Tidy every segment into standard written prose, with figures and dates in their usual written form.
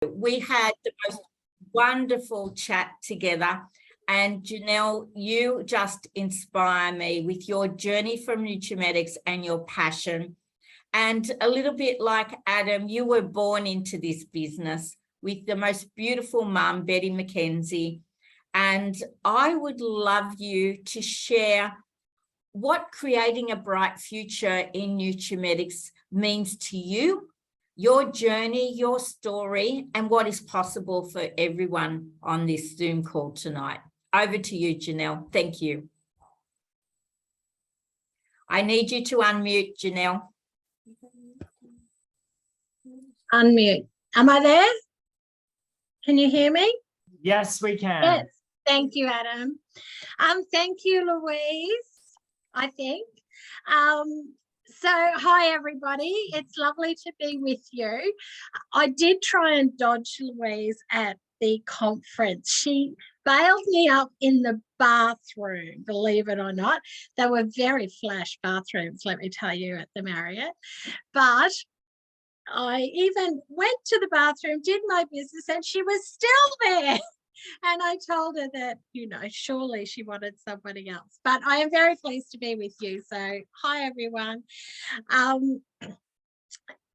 We had the most wonderful chat together. And Janelle, you just inspire me with your journey from Nutrimetics and your passion. And a little bit like Adam, you were born into this business with the most beautiful mum, Betty McKenzie. And I would love you to share what creating a bright future in Nutrimetics means to you, your journey, your story, and what is possible for everyone on this Zoom call tonight. Over to you, Janelle. Thank you. I need you to unmute, Janelle. Unmute. Am I there? Can you hear me? Yes, we can. Yes. Thank you, Adam. Thank you, Louise, I think. So hi, everybody. It's lovely to be with you. I did try and dodge Louise at the conference. She bailed me up in the bathroom, believe it or not. They were very flash bathrooms, let me tell you, at the Marriott. But I even went to the bathroom, did my business, and she was still there. And I told her that, you know, surely she wanted somebody else. But I am very pleased to be with you. So hi, everyone.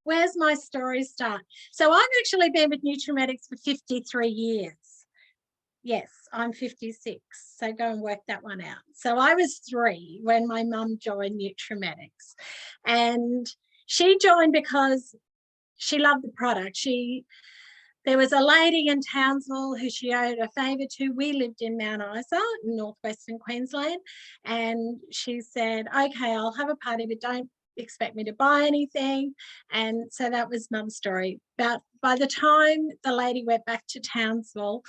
Where's my story start? So I've actually been with Nutrimetics for 53 years. Yes, I'm 56. So go and work that one out. So I was 3 when my mum joined Nutrimetics. And she joined because she loved the product. There was a lady in Townsville who she owed a favour to. We lived in Mount Isa, in northwestern Queensland. And she said, okay, I'll have a party, but don't expect me to buy anything. And so that was Mum's story. But by the time the lady went back to Townsville,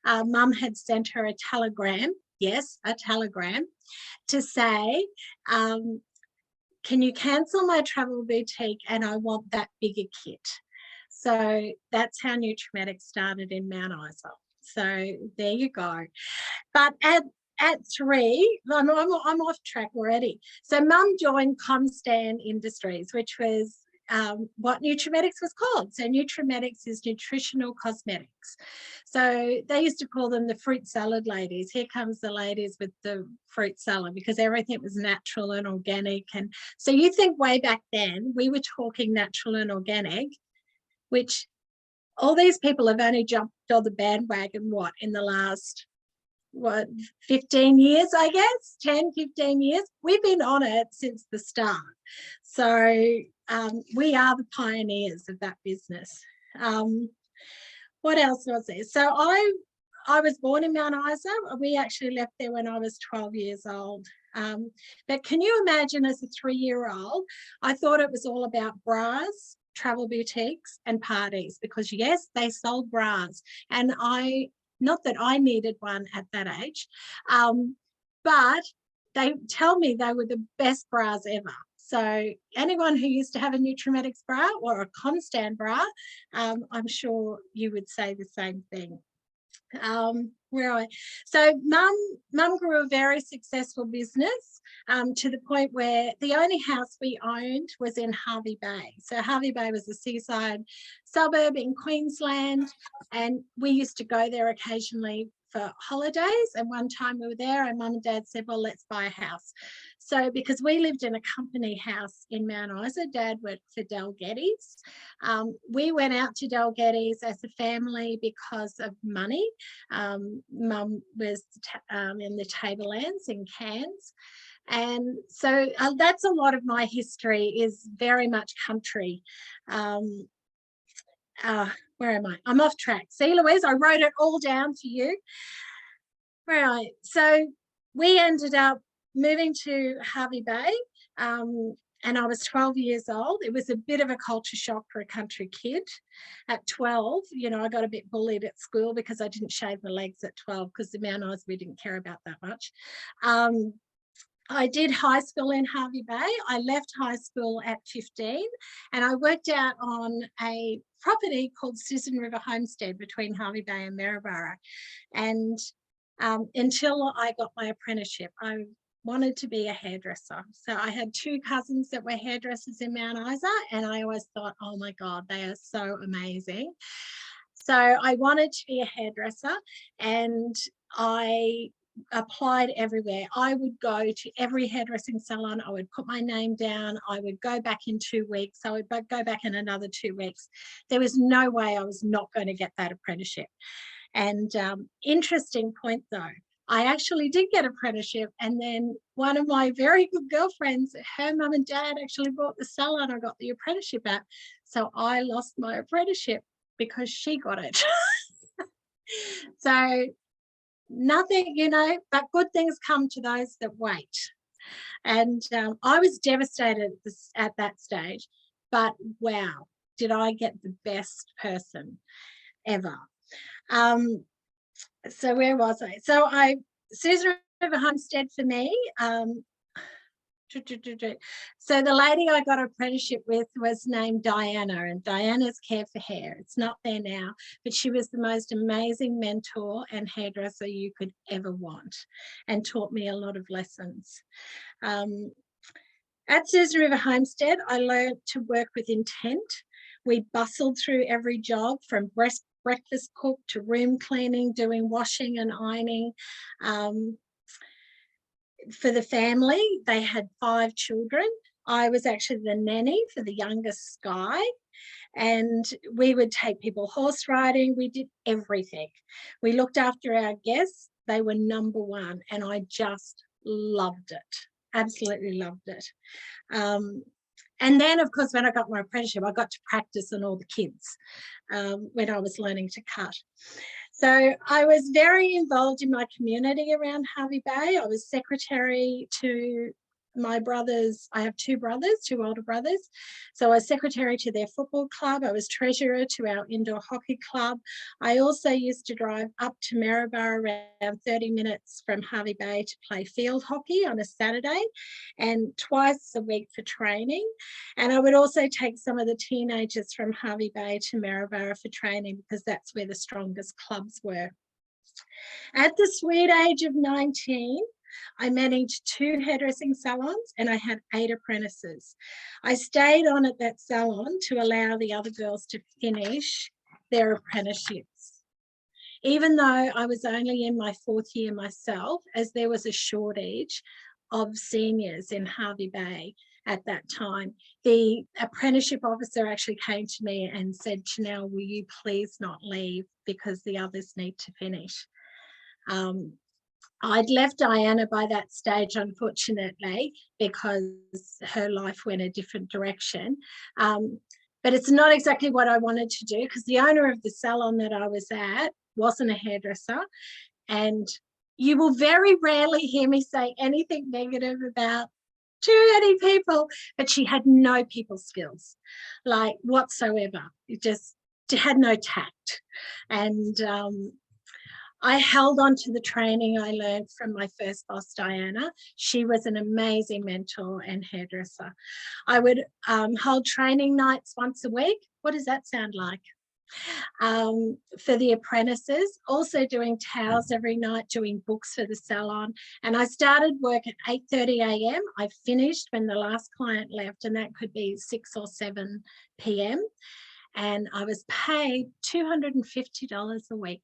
Mum had sent her a telegram, yes, a telegram, to say, can you cancel my travel boutique and I want that bigger kit. So that's how Nutrimetics started in Mount Isa. So there you go. But at 3, I'm off track already. So Mum joined Comstan Industries, which was what Nutrimetics was called. So Nutrimetics is nutritional cosmetics. So they used to call them the fruit salad ladies. Here comes the ladies with the fruit salad, because everything was natural and organic. And so you think way back then, we were talking natural and organic, which all these people have only jumped on the bandwagon, in the last, 15 years, I guess, 10, 15 years. We've been on it since the start. So we are the pioneers of that business. What else was there? So I was born in Mount Isa. We actually left there when I was 12 years old. But can you imagine, as a 3-year-old, I thought it was all about bras, travel boutiques and parties, because yes, they sold bras, and not that I needed one at that age, but they tell me they were the best bras ever. So anyone who used to have a Nutrimetics bra or a Comstan bra, I'm sure you would say the same thing. Where are I? So mum grew a very successful business, to the point where the only house we owned was in Hervey Bay. So Hervey Bay was a seaside suburb in Queensland, and we used to go there occasionally for holidays. And one time we were there and Mum and Dad said, well, let's buy a house. So because we lived in a company house in Mount Isa, Dad worked for Del Geddes. We went out to Del Geddes as a family because of money. Mum was in the Tablelands in Cairns. And so that's a lot of my history, is very much country. Where am I? I'm off track. See, Louise, I wrote it all down for you. Right. So we ended up moving to Hervey Bay, and I was 12 years old. It was a bit of a culture shock for a country kid. At 12, you know, I got a bit bullied at school because I didn't shave my legs at 12, because the Mount Isa, we didn't care about that much. I did high school in Hervey Bay. I left high school at 15, and I worked out on a property called Susan River Homestead between Hervey Bay and Maryborough. And until I got my apprenticeship, I wanted to be a hairdresser. So I had 2 cousins that were hairdressers in Mount Isa, and I always thought, oh my God, they are so amazing. So I wanted to be a hairdresser, and I applied everywhere. I would go to every hairdressing salon. I would put my name down. I would go back in 2 weeks. I would go back in another 2 weeks. There was no way I was not going to get that apprenticeship. And interesting point though, I actually did get apprenticeship, and then one of my very good girlfriends, her mum and dad actually bought the salon I got the apprenticeship at. So I lost my apprenticeship because she got it. So nothing, you know, but good things come to those that wait. And I was devastated at that stage, but wow, did I get the best person ever. So where was I? So Susan River Homestead for me. So the lady I got an apprenticeship with was named Diana, and Diana's Care for Hair. It's not there now, but she was the most amazing mentor and hairdresser you could ever want, and taught me a lot of lessons. At Susan River Homestead, I learned to work with intent. We bustled through every job, from breakfast cook to room cleaning, doing washing and ironing. For the family, they had 5 children. I was actually the nanny for the youngest, Sky, and we would take people horse riding. We did everything. We looked after our guests. They were number one, and I just loved it. Absolutely loved it. And then, of course, when I got my apprenticeship, I got to practice on all the kids when I was learning to cut. So I was very involved in my community around Hervey Bay. I was secretary to my brothers. I have 2 brothers, 2 older brothers. So I was secretary to their football club. I was treasurer to our indoor hockey club. I also used to drive up to Maryborough, around 30 minutes from Hervey Bay, to play field hockey on a Saturday, and twice a week for training. And I would also take some of the teenagers from Hervey Bay to Maryborough for training, because that's where the strongest clubs were. At the sweet age of 19, I managed 2 hairdressing salons, and I had 8 apprentices. I stayed on at that salon to allow the other girls to finish their apprenticeships, even though I was only in my 4th year myself, as there was a shortage of seniors in Hervey Bay at that time. The apprenticeship officer actually came to me and said, Janelle, will you please not leave, because the others need to finish. I'd left Diana by that stage, unfortunately, because her life went a different direction. But it's not exactly what I wanted to do, because the owner of the salon that I was at wasn't a hairdresser. And you will very rarely hear me say anything negative about too many people, but she had no people skills, like whatsoever. It just had no tact. And I held on to the training I learned from my first boss, Diana. She was an amazing mentor and hairdresser. I would hold training nights once a week. What does that sound like? For the apprentices, also doing towels every night, doing books for the salon. And I started work at 8:30 a.m. I finished when the last client left, and that could be 6 or 7 p.m. And I was paid $250 a week.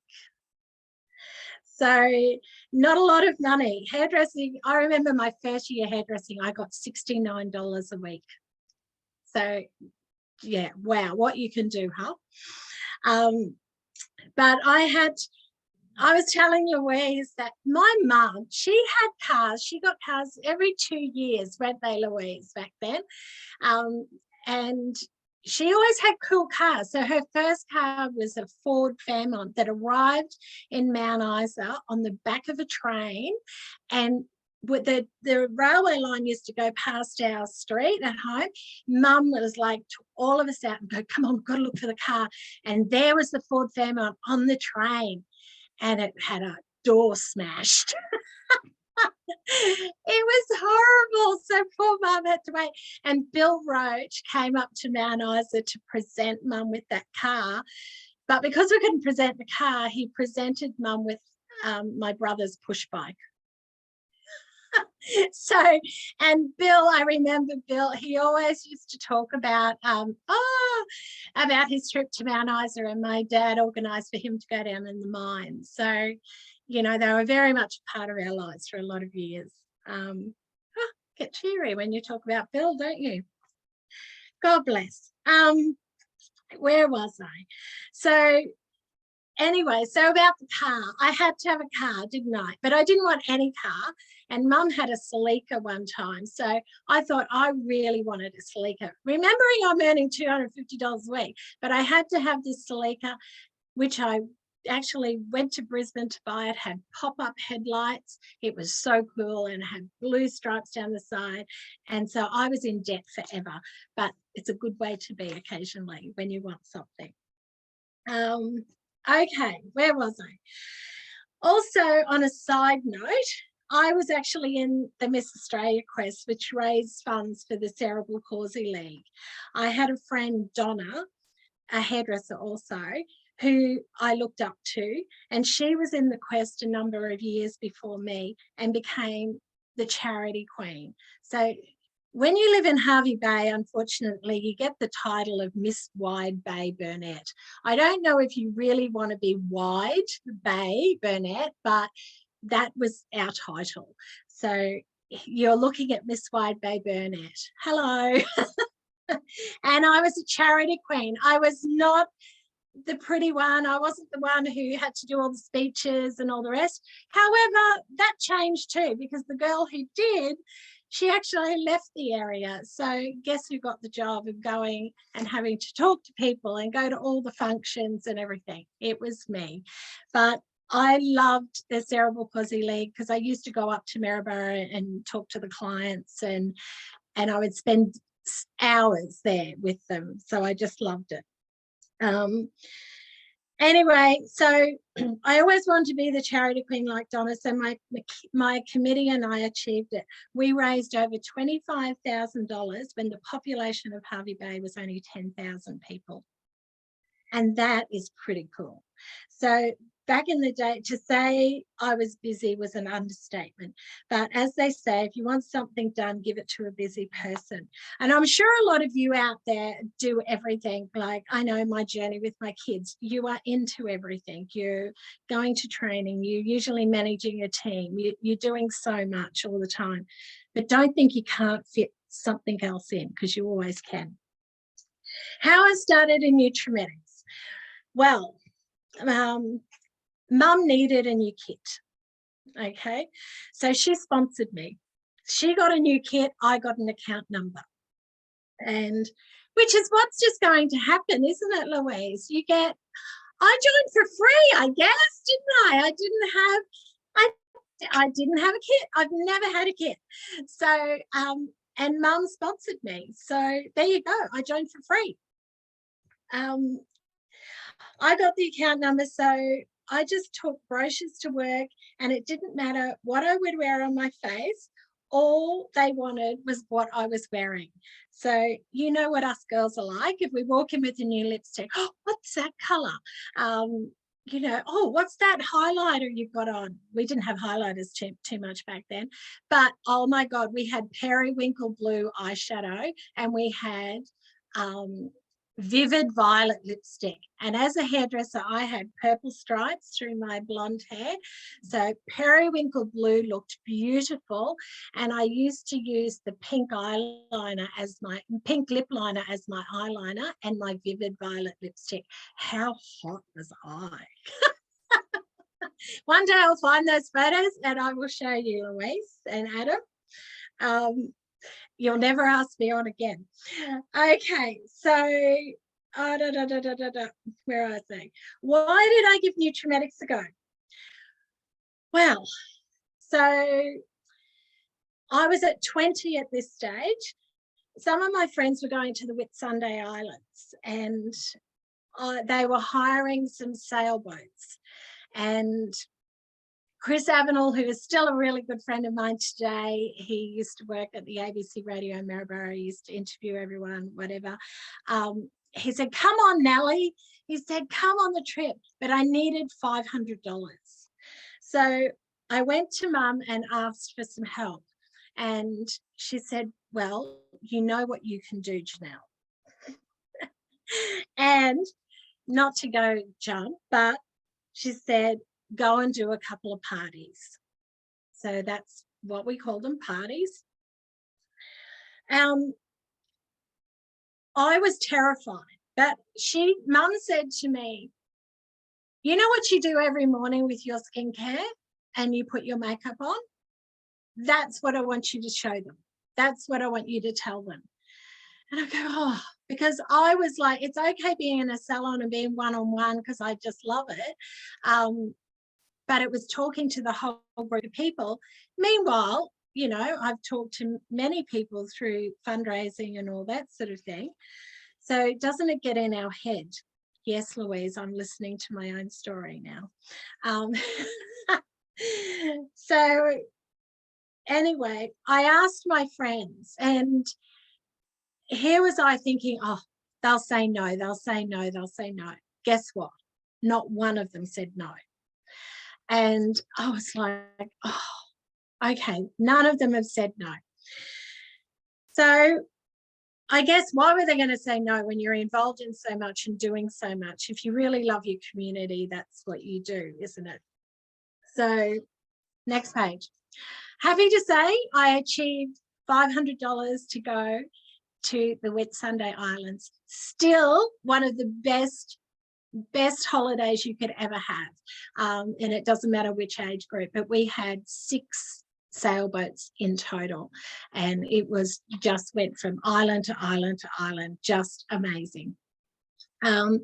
So not a lot of money. Hairdressing, I remember my first year hairdressing, I got $69 a week. So yeah, wow, what you can do, huh? But I was telling Louise that my mum, she had cars. She got cars every 2 years, weren't they, Louise, back then? And she always had cool cars. So her first car was a Ford Fairmont that arrived in Mount Isa on the back of a train, and with the railway line used to go past our street at home. Mum was like, took all of us out and go, come on, we've got to look for the car. And there was the Ford Fairmont on the train, and it had a door smashed. It was horrible. So poor Mum had to wait. And Bill Roach came up to Mount Isa to present Mum with that car. But because we couldn't present the car, he presented Mum with my brother's push bike. So, and Bill, I remember Bill, he always used to talk about, about his trip to Mount Isa, and my dad organised for him to go down in the mine. So, you know, they were very much a part of our lives for a lot of years. Get cheery when you talk about Bill, don't you? God bless. Where was I? So anyway, so about the car, I had to have a car, didn't I? But I didn't want any car. And Mum had a Celica one time. So I thought I really wanted a Celica. Remembering I'm earning $250 a week, but I had to have this Celica, which I actually went to Brisbane to buy. It had pop-up headlights. It was so cool and had blue stripes down the side. And so I was in debt forever. But it's a good way to be occasionally when you want something. Okay, where was I? Also, on a side note, I was actually in the Miss Australia Quest, which raised funds for the Cerebral Palsy League. I had a friend, Donna, a hairdresser also, who I looked up to, and she was in the quest a number of years before me and became the charity queen. So when you live in Hervey Bay, unfortunately, you get the title of Miss Wide Bay Burnett. I don't know if you really want to be Wide Bay Burnett, but that was our title. So you're looking at Miss Wide Bay Burnett. Hello. And I was a charity queen. I was not the pretty one. I wasn't the one who had to do all the speeches and all the rest. However, that changed too, because the girl who did, she actually left the area. So guess who got the job of going and having to talk to people and go to all the functions and everything? It was me. But I loved the Cerebral Palsy League because I used to go up to Maryborough and talk to the clients, and I would spend hours there with them. So I just loved it. Anyway, so I always wanted to be the charity queen like Donna. So my committee and I achieved it. We raised over $25,000 when the population of Hervey Bay was only 10,000 people. And that is pretty cool. So back in the day, to say I was busy was an understatement. But as they say, if you want something done, give it to a busy person. And I'm sure a lot of you out there do everything. Like, I know my journey with my kids, you are into everything. You're going to training, you're usually managing a team, you're doing so much all the time. But don't think you can't fit something else in, because you always can. How I started in Nutrimetics. Well, Mum needed a new kit. Okay, so she sponsored me. She got a new kit, I got an account number. And which is what's just going to happen, isn't it, Louise? I joined for free, I guess, didn't I? I didn't have a kit. I've never had a kit. So, and Mum sponsored me. So there you go. I joined for free. I got the account number, so I just took brochures to work, and it didn't matter what I would wear on my face. All they wanted was what I was wearing. So you know what us girls are like. If we walk in with a new lipstick, oh, what's that colour? You know, oh, what's that highlighter you've got on? We didn't have highlighters too much back then. But, oh, my God, we had periwinkle blue eyeshadow, and we had vivid violet lipstick. And as a hairdresser, I had purple stripes through my blonde hair. So periwinkle blue looked beautiful. And I used to use the pink eyeliner as my pink lip liner as my eyeliner, and my vivid violet lipstick. How hot was I? One day I'll find those photos and I will show you, Louise and Adam. You'll never ask me on again. Okay, so where are they? Why did I give Nutrimetics a go? Well, so I was at 20 at this stage. Some of my friends were going to the Whitsunday Islands, and they were hiring some sailboats. And Chris Avenel, who is still a really good friend of mine today, he used to work at the ABC Radio Maryborough, he used to interview everyone, whatever. He said, come on, Nellie. He said, come on the trip, but I needed $500. So I went to Mum and asked for some help. And she said, well, you know what you can do, Janelle. And not to go jump, but she said, go and do a couple of parties. So that's what we call them, parties. I was terrified, but Mum said to me, you know what you do every morning with your skincare and you put your makeup on? That's what I want you to show them. That's what I want you to tell them. And I go, oh, because I was like, it's okay being in a salon and being one-on-one because I just love it. But it was talking to the whole group of people. Meanwhile, you know, I've talked to many people through fundraising and all that sort of thing. So doesn't it get in our head? Yes, Louise, I'm listening to my own story now. So anyway, I asked my friends, and here was I thinking, oh, they'll say no, they'll say no, they'll say no. Guess what? Not one of them said no. And I was like, oh, okay, none of them have said no. So I guess why were they going to say no when you're involved in so much and doing so much? If you really love your community, that's what you do, isn't it? So next page. Happy to say I achieved $500 to go to the Whitsunday Islands. Still one of the best holidays you could ever have. And it doesn't matter which age group, but we had 6 sailboats in total. And it was just went from island to island to island, just amazing. So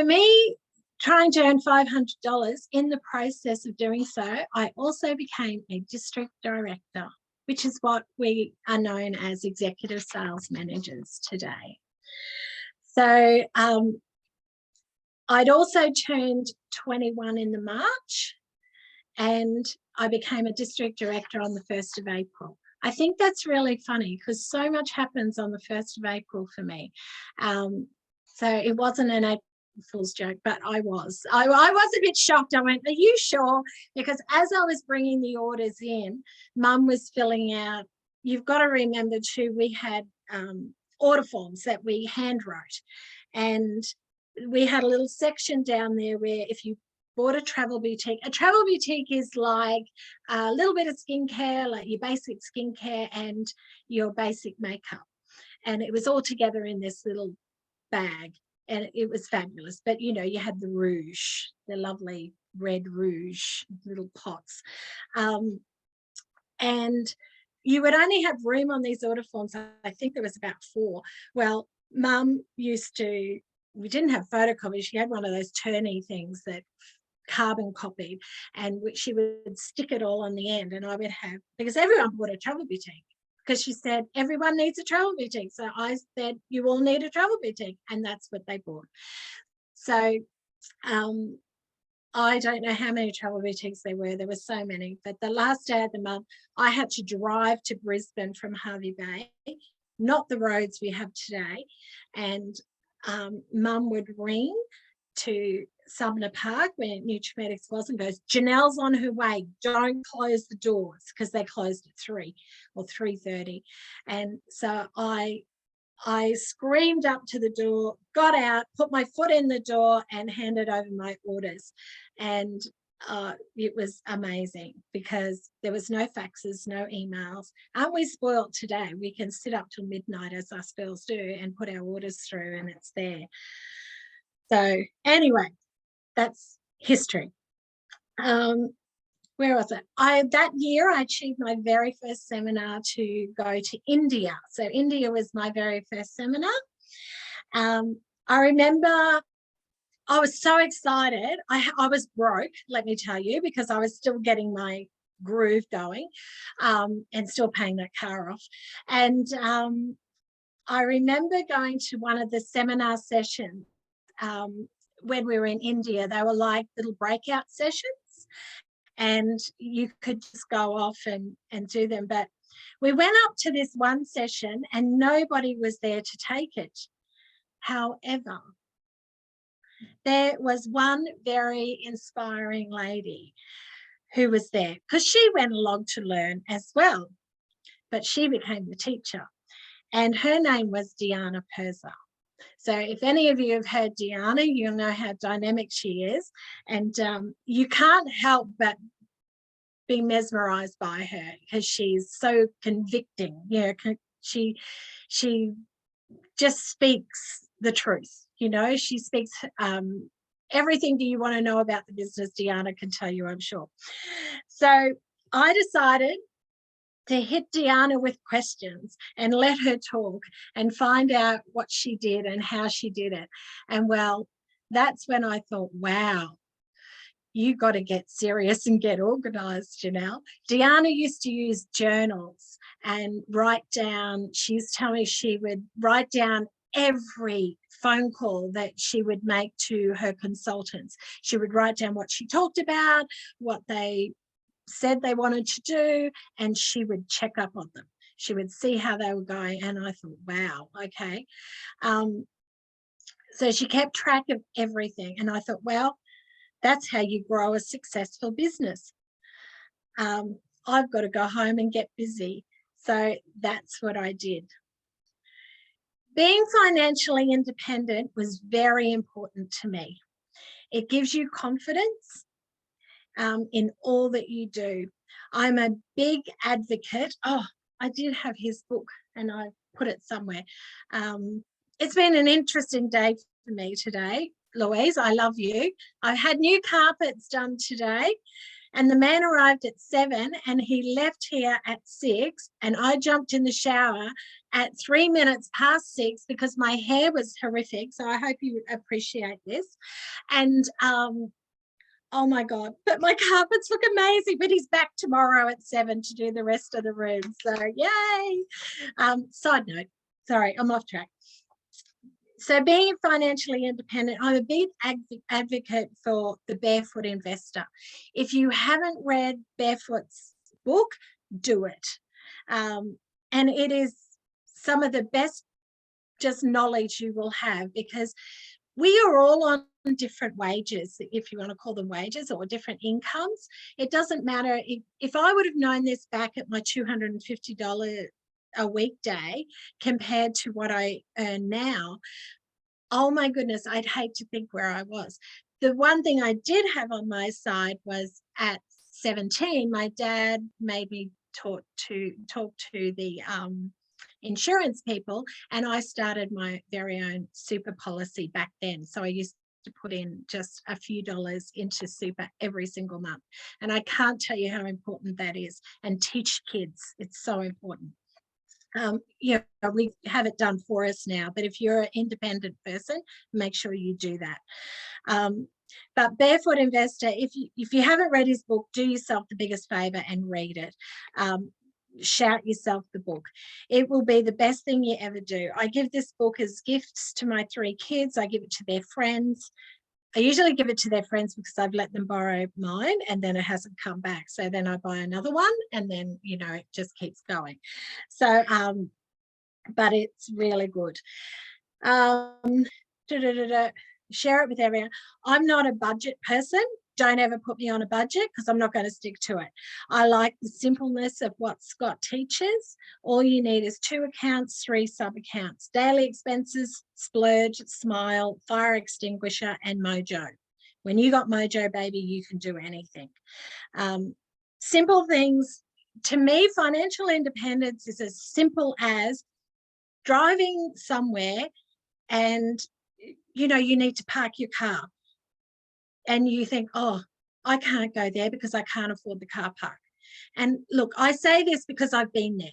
me trying to earn $500, in the process of doing so, I also became a district director, which is what we are known as executive sales managers today. So I'd also turned 21 in the March, and I became a district director on the 1st of April. I think that's really funny because so much happens on the 1st of April for me. So it wasn't an April Fool's joke, but I was a bit shocked. I went, are you sure? Because as I was bringing the orders in, Mum was filling out, you've got to remember too, we had order forms that we hand wrote, and we had a little section down there where if you bought a travel boutique is like a little bit of skincare, like your basic skincare and your basic makeup, and it was all together in this little bag. And it was fabulous. But, you know, you had the rouge, the lovely red rouge, little pots. And you would only have room on these order forms. I think there was about 4. Well, Mum used to, we didn't have photocopies. She had one of those turny things that carbon copied, and she would stick it all on the end. And I would have, because everyone bought a travel boutique, because she said, everyone needs a travel boutique. So I said, you all need a travel boutique. And that's what they bought. So I don't know how many travel boutiques there were. There were so many. But the last day of the month, I had to drive to Brisbane from Hervey Bay, not the roads we have today. And Mum would ring to Sumner Park where Nutrimetics was and goes, Janelle's on her way, don't close the doors, because they closed at 3 or 3:30. And so I screamed up to the door, got out, put my foot in the door and handed over my orders. And it was amazing because there was no faxes, no emails. Aren't we spoiled today? We can sit up till midnight as us girls do and put our orders through and it's there. So anyway, that's history. Where was it? That year I achieved my very first seminar to go to India. So India was my very first seminar. I remember I was so excited. I was broke, let me tell you, because I was still getting my groove going and still paying that car off. And I remember going to one of the seminar sessions when we were in India. They were like little breakout sessions, and you could just go off and do them. But we went up to this one session and nobody was there to take it. However, there was one very inspiring lady who was there because she went along to learn as well, but she became the teacher, and her name was Diana Perza. So if any of you have heard Deanna, you'll know how dynamic she is. And you can't help but be mesmerized by her because she's so convicting. She just speaks the truth. She speaks everything that you want to know about the business. Deanna can tell you, I'm sure. So I decided to hit Deanna with questions and let her talk and find out what she did and how she did it. And well, that's when I thought, wow, you got to get serious and get organized, Janelle. Deanna used to use journals and write down, she used to tell me she would write down every phone call that she would make to her consultants. She would write down what she talked about, what they said they wanted to do, and she would check up on them. She would see how they were going. And I thought, wow, okay. So she kept track of everything. And I thought, well, that's how you grow a successful business. I've got to go home and get busy. So that's what I did. Being financially independent was very important to me. It gives you confidence in all that you do. I'm a big advocate. Oh, I did have his book and I put it somewhere. It's been an interesting day for me today. Louise, I love you. I've had new carpets done today, and the man arrived at 7 and he left here at 6, and I jumped in the shower at 3 minutes past 6 because my hair was horrific. So I hope you appreciate this. And oh my God, but my carpets look amazing. But he's back tomorrow at 7 to do the rest of the room. So yay. Side note, sorry, I'm off track. So being financially independent, I'm a big advocate for the Barefoot Investor. If you haven't read Barefoot's book, do it. And it is some of the best just knowledge you will have, because we are all on different wages, if you want to call them wages, or different incomes. It doesn't matter. If I would have known this back at my $250 a weekday compared to what I earn now, oh my goodness, I'd hate to think where I was. The one thing I did have on my side was at 17, my dad made me talk to the insurance people, and I started my very own super policy back then. So I used to put in just a few dollars into super every single month. And I can't tell you how important that is, and teach kids. It's so important. We have it done for us now, but if you're an independent person, make sure you do that. But Barefoot Investor, if you haven't read his book, do yourself the biggest favor and read it. Shout yourself the book. It will be the best thing you ever do. I give this book as gifts to my 3 kids. I give it to their friends. I usually give it to their friends because I've let them borrow mine and then it hasn't come back. So then I buy another one, and then, it just keeps going. So, but it's really good. Share it with everyone. I'm not a budget person. Don't ever put me on a budget because I'm not going to stick to it. I like the simpleness of what Scott teaches. All you need is 2 accounts, 3 sub-accounts, daily expenses, splurge, smile, fire extinguisher, and mojo. When you got mojo, baby, you can do anything. Simple things. To me, financial independence is as simple as driving somewhere and, you need to park your car. And you think, oh, I can't go there because I can't afford the car park. And look, I say this because I've been there.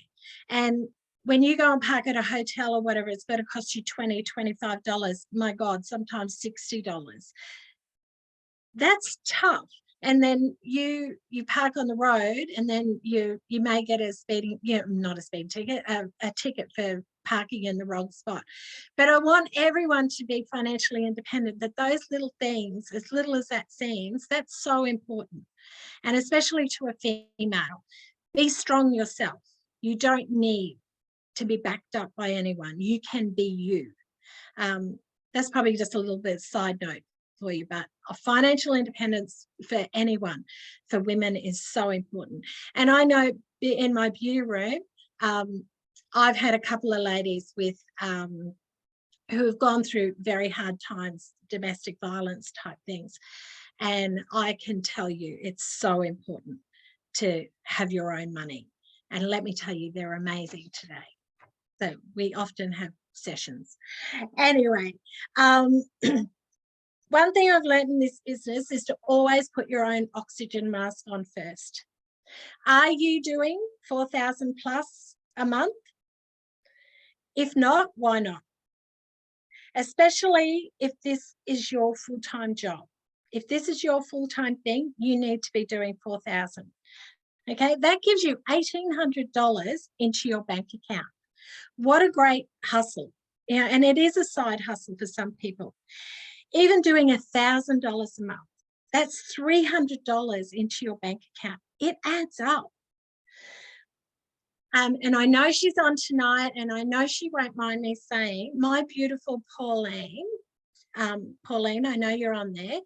And when you go and park at a hotel or whatever, it's going to cost you $20, $25. My God, sometimes $60. That's tough. And then you park on the road, and then you may get a speeding, not a speeding ticket, a ticket for parking in the wrong spot. But I want everyone to be financially independent, that those little things, as little as that seems, that's so important. And especially to a female, be strong yourself. You don't need to be backed up by anyone. You can be you. That's probably just a little bit of side note for you, but financial independence for anyone, for women, is so important. And I know in my beauty room, I've had a couple of ladies with who have gone through very hard times, domestic violence type things. And I can tell you, it's so important to have your own money. And let me tell you, they're amazing today. So we often have sessions. Anyway, one thing I've learned in this business is to always put your own oxygen mask on first. Are you doing 4,000 plus a month? If not, why not? Especially if this is your full-time job. If this is your full-time thing, you need to be doing 4,000. Okay, that gives you $1,800 into your bank account. What a great hustle. Yeah, and it is a side hustle for some people. Even doing $1,000 a month, that's $300 into your bank account. It adds up. And I know she's on tonight, and I know she won't mind me saying, my beautiful Pauline, Pauline, I know you're on there.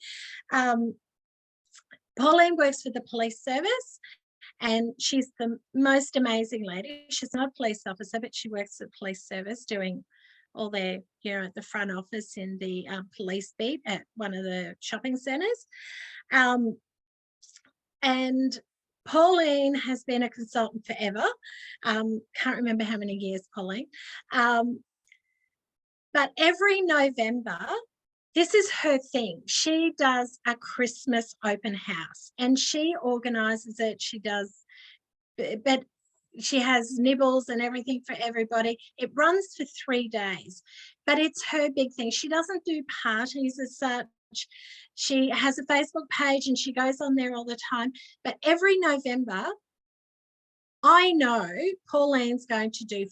Pauline works for the police service, and she's the most amazing lady. She's not a police officer, but she works at the police service doing all their, at the front office in the police beat at one of the shopping centres. And Pauline has been a consultant forever. Can't remember how many years, Pauline. But every November, this is her thing. She does a Christmas open house, and she organises it. She does, but she has nibbles and everything for everybody. It runs for 3 days, but it's her big thing. She doesn't do parties as such. She has a Facebook page and she goes on there all the time. But every November, I know Pauline's going to do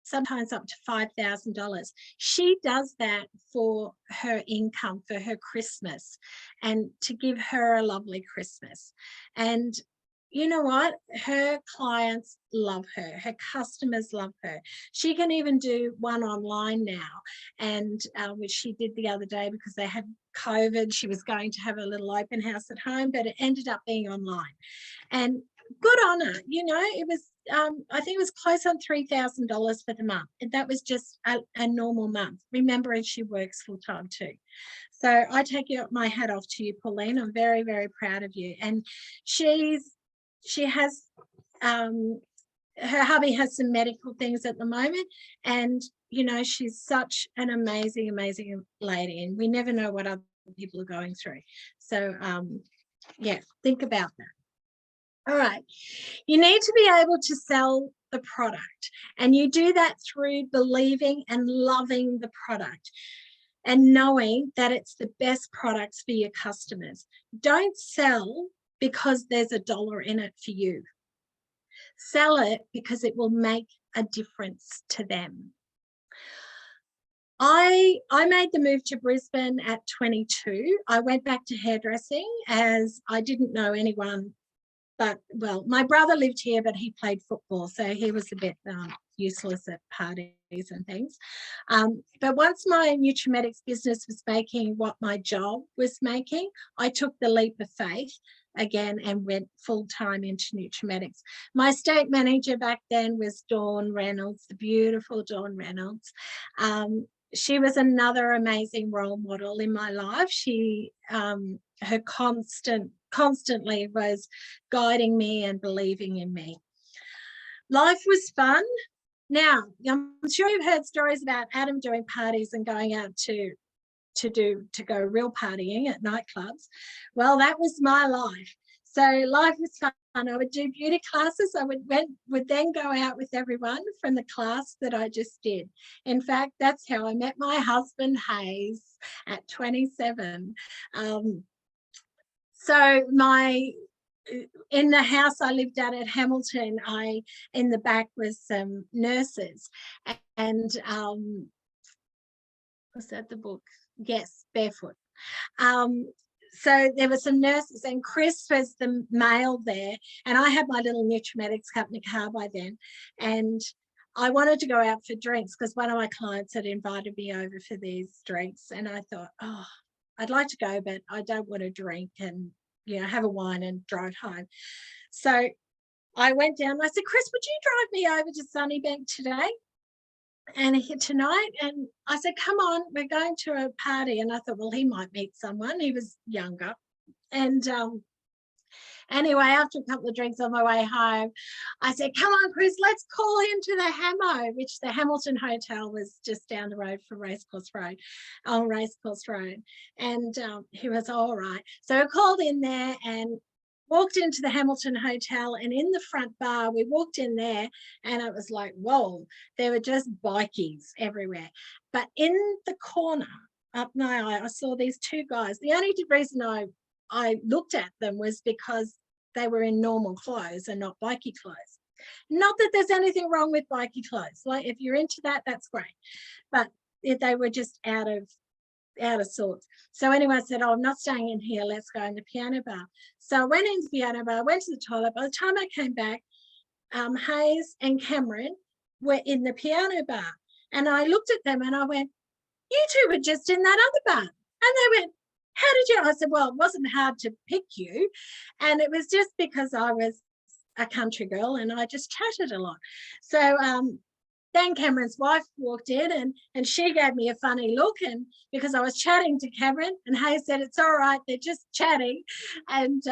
sometimes up to $5,000. She does that for her income, for her Christmas, and to give her a lovely Christmas. And you know what? Her clients love her. Her customers love her. She can even do one online now, and which she did the other day because they had COVID. She was going to have a little open house at home, but it ended up being online. And good on her. It was, I think it was close on $3,000 for the month. And that was just a normal month. Remember, she works full time too. So I take my hat off to you, Pauline. I'm very, very proud of you. And she has, her hubby has some medical things at the moment, and she's such an amazing lady, and we never know what other people are going through. So yeah, think about that. All right, you need to be able to sell the product, and you do that through believing and loving the product and knowing that it's the best products for your customers. Don't sell because there's $1 in it for you. Sell it because it will make a difference to them. I made the move to Brisbane at 22. I went back to hairdressing as I didn't know anyone, but well, my brother lived here, but he played football, so he was a bit useless at parties and things. But once my Nutrimetics business was making what my job was making, I took the leap of faith again and went full-time into Nutrimetics. My estate manager back then was Dawn Reynolds, the beautiful Dawn Reynolds. She was another amazing role model in my life. She, her constantly was guiding me and believing in me. Life was fun. Now, I'm sure you've heard stories about Adam doing parties and going out to go real partying at nightclubs. Well, that was my life. So life was fun. I would do beauty classes. I would then go out with everyone from the class that I just did. In fact, that's how I met my husband, Hayes, at 27. So in the house I lived at Hamilton, in the back was some nurses, and was that the book? Yes, Barefoot. So there were some nurses, and Chris was the male there, and I had my little Nutrimetics company car by then, and I wanted to go out for drinks because one of my clients had invited me over for these drinks, and I thought, oh, I'd like to go, but I don't want to drink and have a wine and drive home. So I went down and I said, Chris, would you drive me over to Sunnybank today? tonight, and I said, come on, we're going to a party. And I thought, well, he might meet someone. He was younger. And anyway, after a couple of drinks on my way home, I said, come on, Chris, let's call into the Hamo, which the Hamilton Hotel was just down the road from Racecourse Road, on Racecourse Road. And he was all right. So I called in there and walked into the Hamilton Hotel, and in the front bar, we walked in there and it was like, whoa, there were just bikies everywhere. But in the corner up my eye, I saw these two guys. The only reason I looked at them was because they were in normal clothes and not bikie clothes. Not that there's anything wrong with bikie clothes. Like, if you're into that, that's great. But if they were just out of sorts. So anyway, I said, oh, I'm not staying in here. Let's go in the piano bar. So I went into the piano bar, went to the toilet. By the time I came back, Hayes and Cameron were in the piano bar. And I looked at them and I went, you two were just in that other bar. And they went, how did you? I said, well, it wasn't hard to pick you. And it was just because I was a country girl and I just chatted a lot. So then Cameron's wife walked in and she gave me a funny look, and because I was chatting to Cameron, and Hayes said, it's all right, they're just chatting. And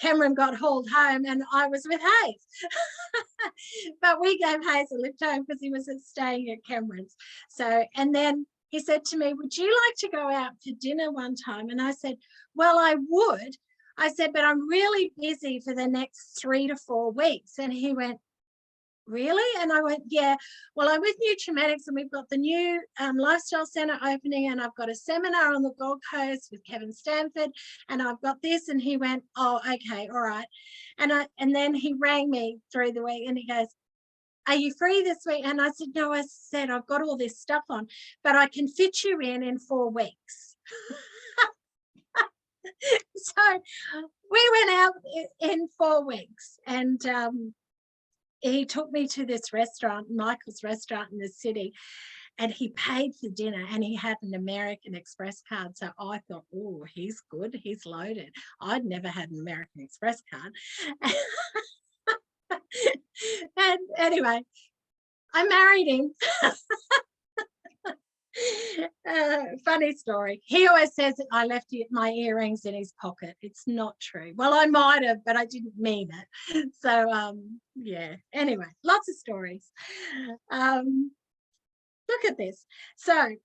Cameron got hauled home and I was with Hayes. But we gave Hayes a lift home because he was staying at Cameron's. So, and then he said to me, would you like to go out for dinner one time? And I said, well, I would. I said, but I'm really busy for the next 3 to 4 weeks. And he went, really? And I went, yeah, well, I'm with Nutrimetics and we've got the new lifestyle center opening, and I've got a seminar on the Gold Coast with Kevin Stanford, and I've got this. And he went, oh, okay, all right. And then he rang me through the week and he goes, are you free this week? And I said, no, I said, I've got all this stuff on, but I can fit you in 4 weeks. So we went out in 4 weeks, and he took me to this restaurant, Michael's restaurant in the city, and he paid for dinner, and he had an American Express card. So I thought, oh, he's good, he's loaded. I'd never had an American Express card. And anyway, I married him. Funny story. He always says that I left my earrings in his pocket. It's not true. Well, I might have, but I didn't mean it. So yeah, anyway, lots of stories. Look at this. So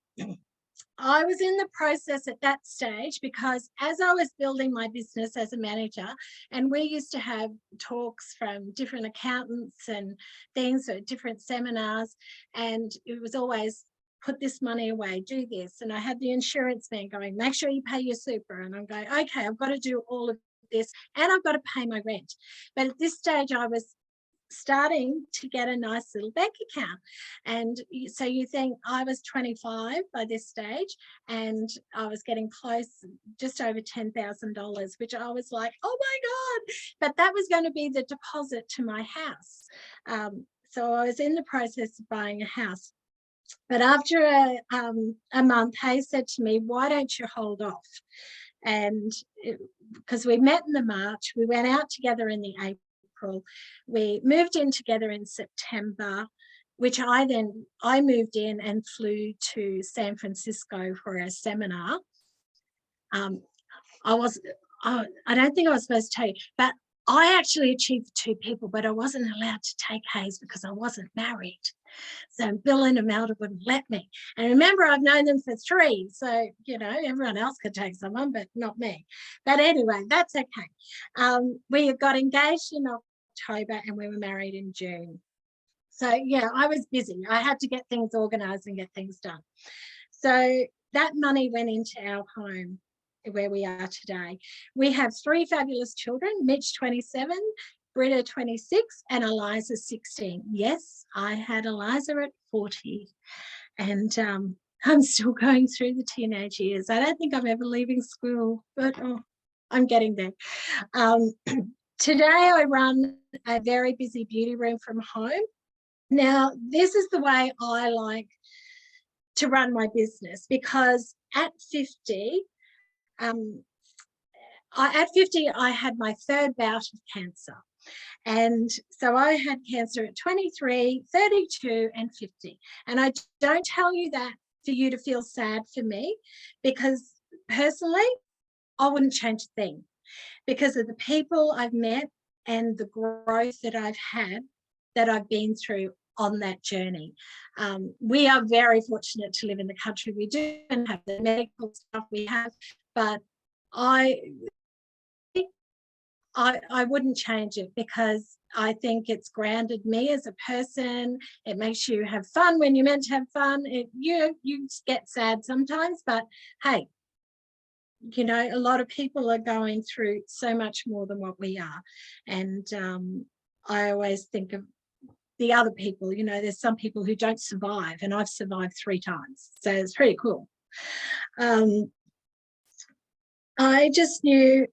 I was in the process at that stage because as I was building my business as a manager, and we used to have talks from different accountants and things at different seminars, and it was always put this money away, do this. And I had the insurance man going, make sure you pay your super. And I'm going, okay, I've got to do all of this and I've got to pay my rent. But at this stage, I was starting to get a nice little bank account. And so you think, I was 25 by this stage and I was getting close, just over $10,000, which I was like, oh my God, but that was going to be the deposit to my house. So I was in the process of buying a house. But after a month, Hayes said to me, why don't you hold off? And because we met in the March, we went out together in the April, we moved in together in September, which I moved in and flew to San Francisco for a seminar. I don't think I was supposed to tell you, but I actually achieved 2 people, but I wasn't allowed to take Hayes because I wasn't married. So Bill and Imelda wouldn't let me. And remember, I've known them for 3. So, you know, everyone else could take someone, but not me. But anyway, that's okay. We got engaged in October and we were married in June. So, yeah, I was busy. I had to get things organized and get things done. So that money went into our home where we are today. We have 3 fabulous children, Mitch 27, Britta 26, and Eliza 16. Yes, I had Eliza at 40, and I'm still going through the teenage years. I don't think I'm ever leaving school, but I'm getting there. Today I run a very busy beauty room from home. Now, this is the way I like to run my business, because at 50, I had my 3rd bout of cancer. And so I had cancer at 23, 32, and 50. And I don't tell you that for you to feel sad for me, because personally, I wouldn't change a thing because of the people I've met and the growth that I've had, that I've been through on that journey. We are very fortunate to live in the country we do and have the medical stuff we have, but I wouldn't change it, because I think it's grounded me as a person. It makes you have fun when you're meant to have fun. You get sad sometimes, but hey, you know, a lot of people are going through so much more than what we are. And I always think of the other people, you know, there's some people who don't survive, and I've survived 3 times. So it's pretty cool. I just knew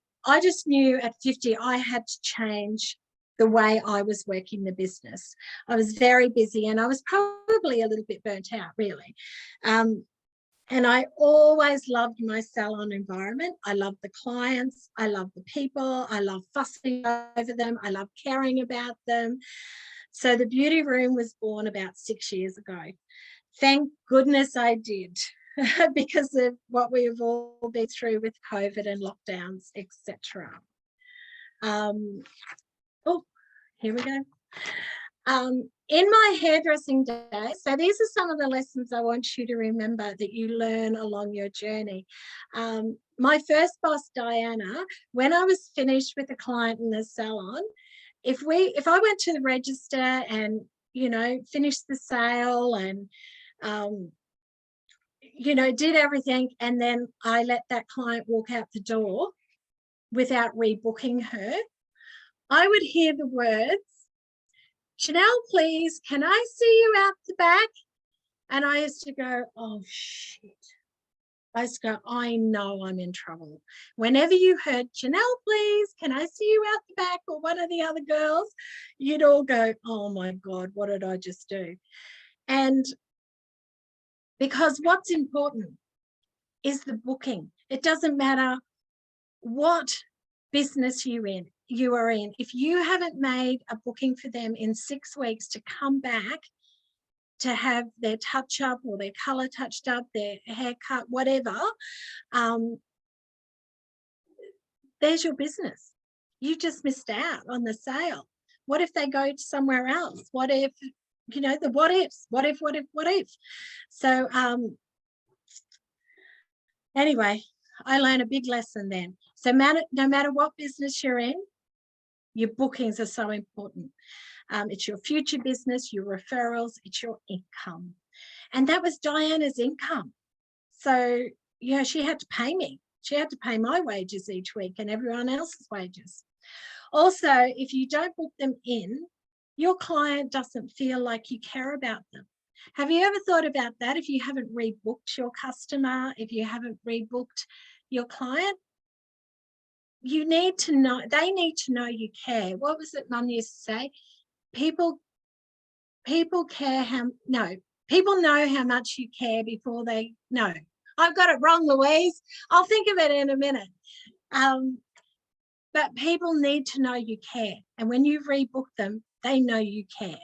at 50 I had to change the way I was working the business. I was very busy, and I was probably a little bit burnt out, really. And I always loved my salon environment. I loved the clients. I loved the people. I loved fussing over them. I loved caring about them. So the beauty room was born about 6 years ago. Thank goodness I did. Because of what we have all been through with COVID and lockdowns, etc. Oh, here we go. In my hairdressing days, so these are some of the lessons I want you to remember that you learn along your journey. My first boss, Diana, when I was finished with a client in the salon, if I went to the register and, you know, finished the sale and you know, did everything, and then I let that client walk out the door without rebooking her, I would hear the words, "Janelle, please, can I see you out the back?" And I used to go, oh, shit. I used to go, I know I'm in trouble. Whenever you heard, "Janelle, please, can I see you out the back?" or one of the other girls, you'd all go, oh, my God, what did I just do? And because what's important is the booking. It doesn't matter what business you are in. If you haven't made a booking for them in 6 weeks to come back to have their touch up or their color touched up, their haircut, whatever, there's your business. You just missed out on the sale. What if they go to somewhere else? What if, you know, the what ifs, what if? So anyway, I learned a big lesson then. So no matter what business you're in, your bookings are so important. It's your future business, your referrals, it's your income. And that was Diana's income. So, you know, she had to pay me. She had to pay my wages each week and everyone else's wages. Also, if you don't book them in, your client doesn't feel like you care about them. Have you ever thought about that? If you haven't rebooked your customer, if you haven't rebooked your client, you need to know, they need to know you care. What was it Mum used to say? People care people know how much you care before they know. I've got it wrong, Louise. I'll think of it in a minute. But people need to know you care. And when you rebook them, they know you care.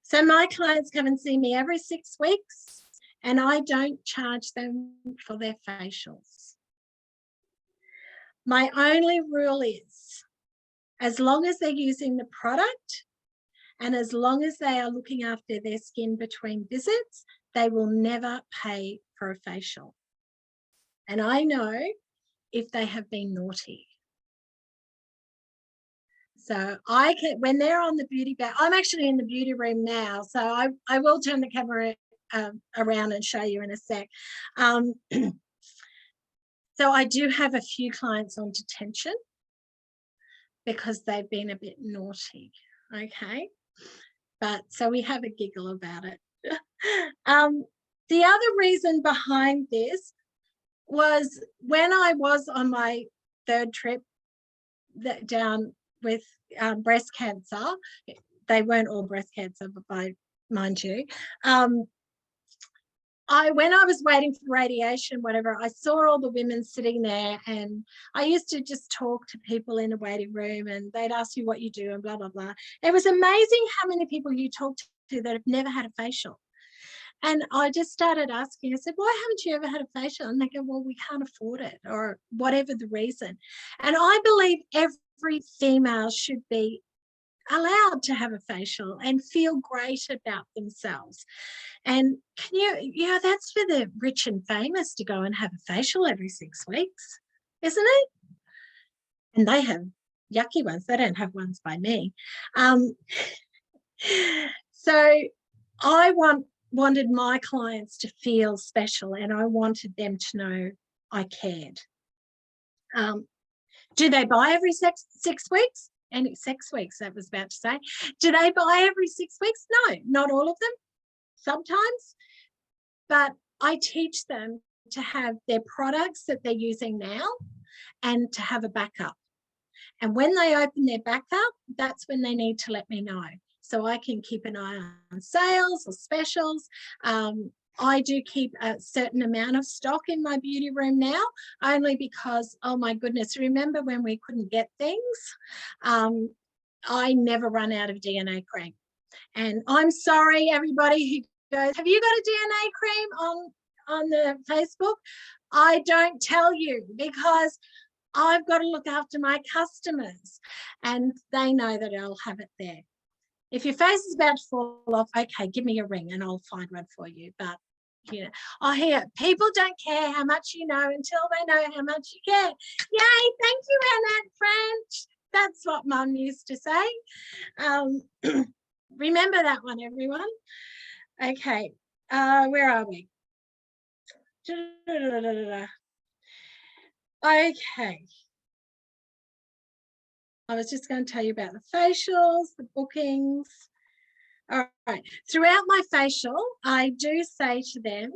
So my clients come and see me every 6 weeks, and I don't charge them for their facials. My only rule is, as long as they're using the product and as long as they are looking after their skin between visits, they will never pay for a facial. And I know if they have been naughty. So I can, when they're on the beauty bag, I'm actually in the beauty room now, so I will turn the camera around and show you in a sec. So I do have a few clients on detention because they've been a bit naughty, okay? But so we have a giggle about it. The other reason behind this was when I was on my 3rd trip down with breast cancer. They weren't all breast cancer, but mind you, when I was waiting for radiation, whatever, I saw all the women sitting there, and I used to just talk to people in a waiting room, and they'd ask you what you do and blah, blah, blah. It was amazing how many people you talk to that have never had a facial. And I just started asking, I said, why haven't you ever had a facial? And they go, well, we can't afford it, or whatever the reason. And I believe every female should be allowed to have a facial and feel great about themselves. And that's for the rich and famous to go and have a facial every 6 weeks, isn't it? And they have yucky ones. They don't have ones by me. So I wanted my clients to feel special, and I wanted them to know I cared. Do they buy every 6 weeks? And 6 weeks, I was about to say. Do they buy every 6 weeks? No, not all of them, sometimes. But I teach them to have their products that they're using now and to have a backup. And when they open their backup, that's when they need to let me know, so I can keep an eye on sales or specials. I do keep a certain amount of stock in my beauty room now, only because, oh my goodness, remember when we couldn't get things? I never run out of DNA cream. And I'm sorry, everybody who goes, have you got a DNA cream on the Facebook? I don't tell you, because I've got to look after my customers, and they know that I'll have it there. If your face is about to fall off, okay, give me a ring and I'll find one for you. But, I hear people don't care how much you know until they know how much you care. Yay, thank you, Annette French. That's what Mum used to say. Remember that one, everyone. Okay, where are we? Okay. I was just going to tell you about the facials, the bookings. All right. Throughout my facial, I do say to them,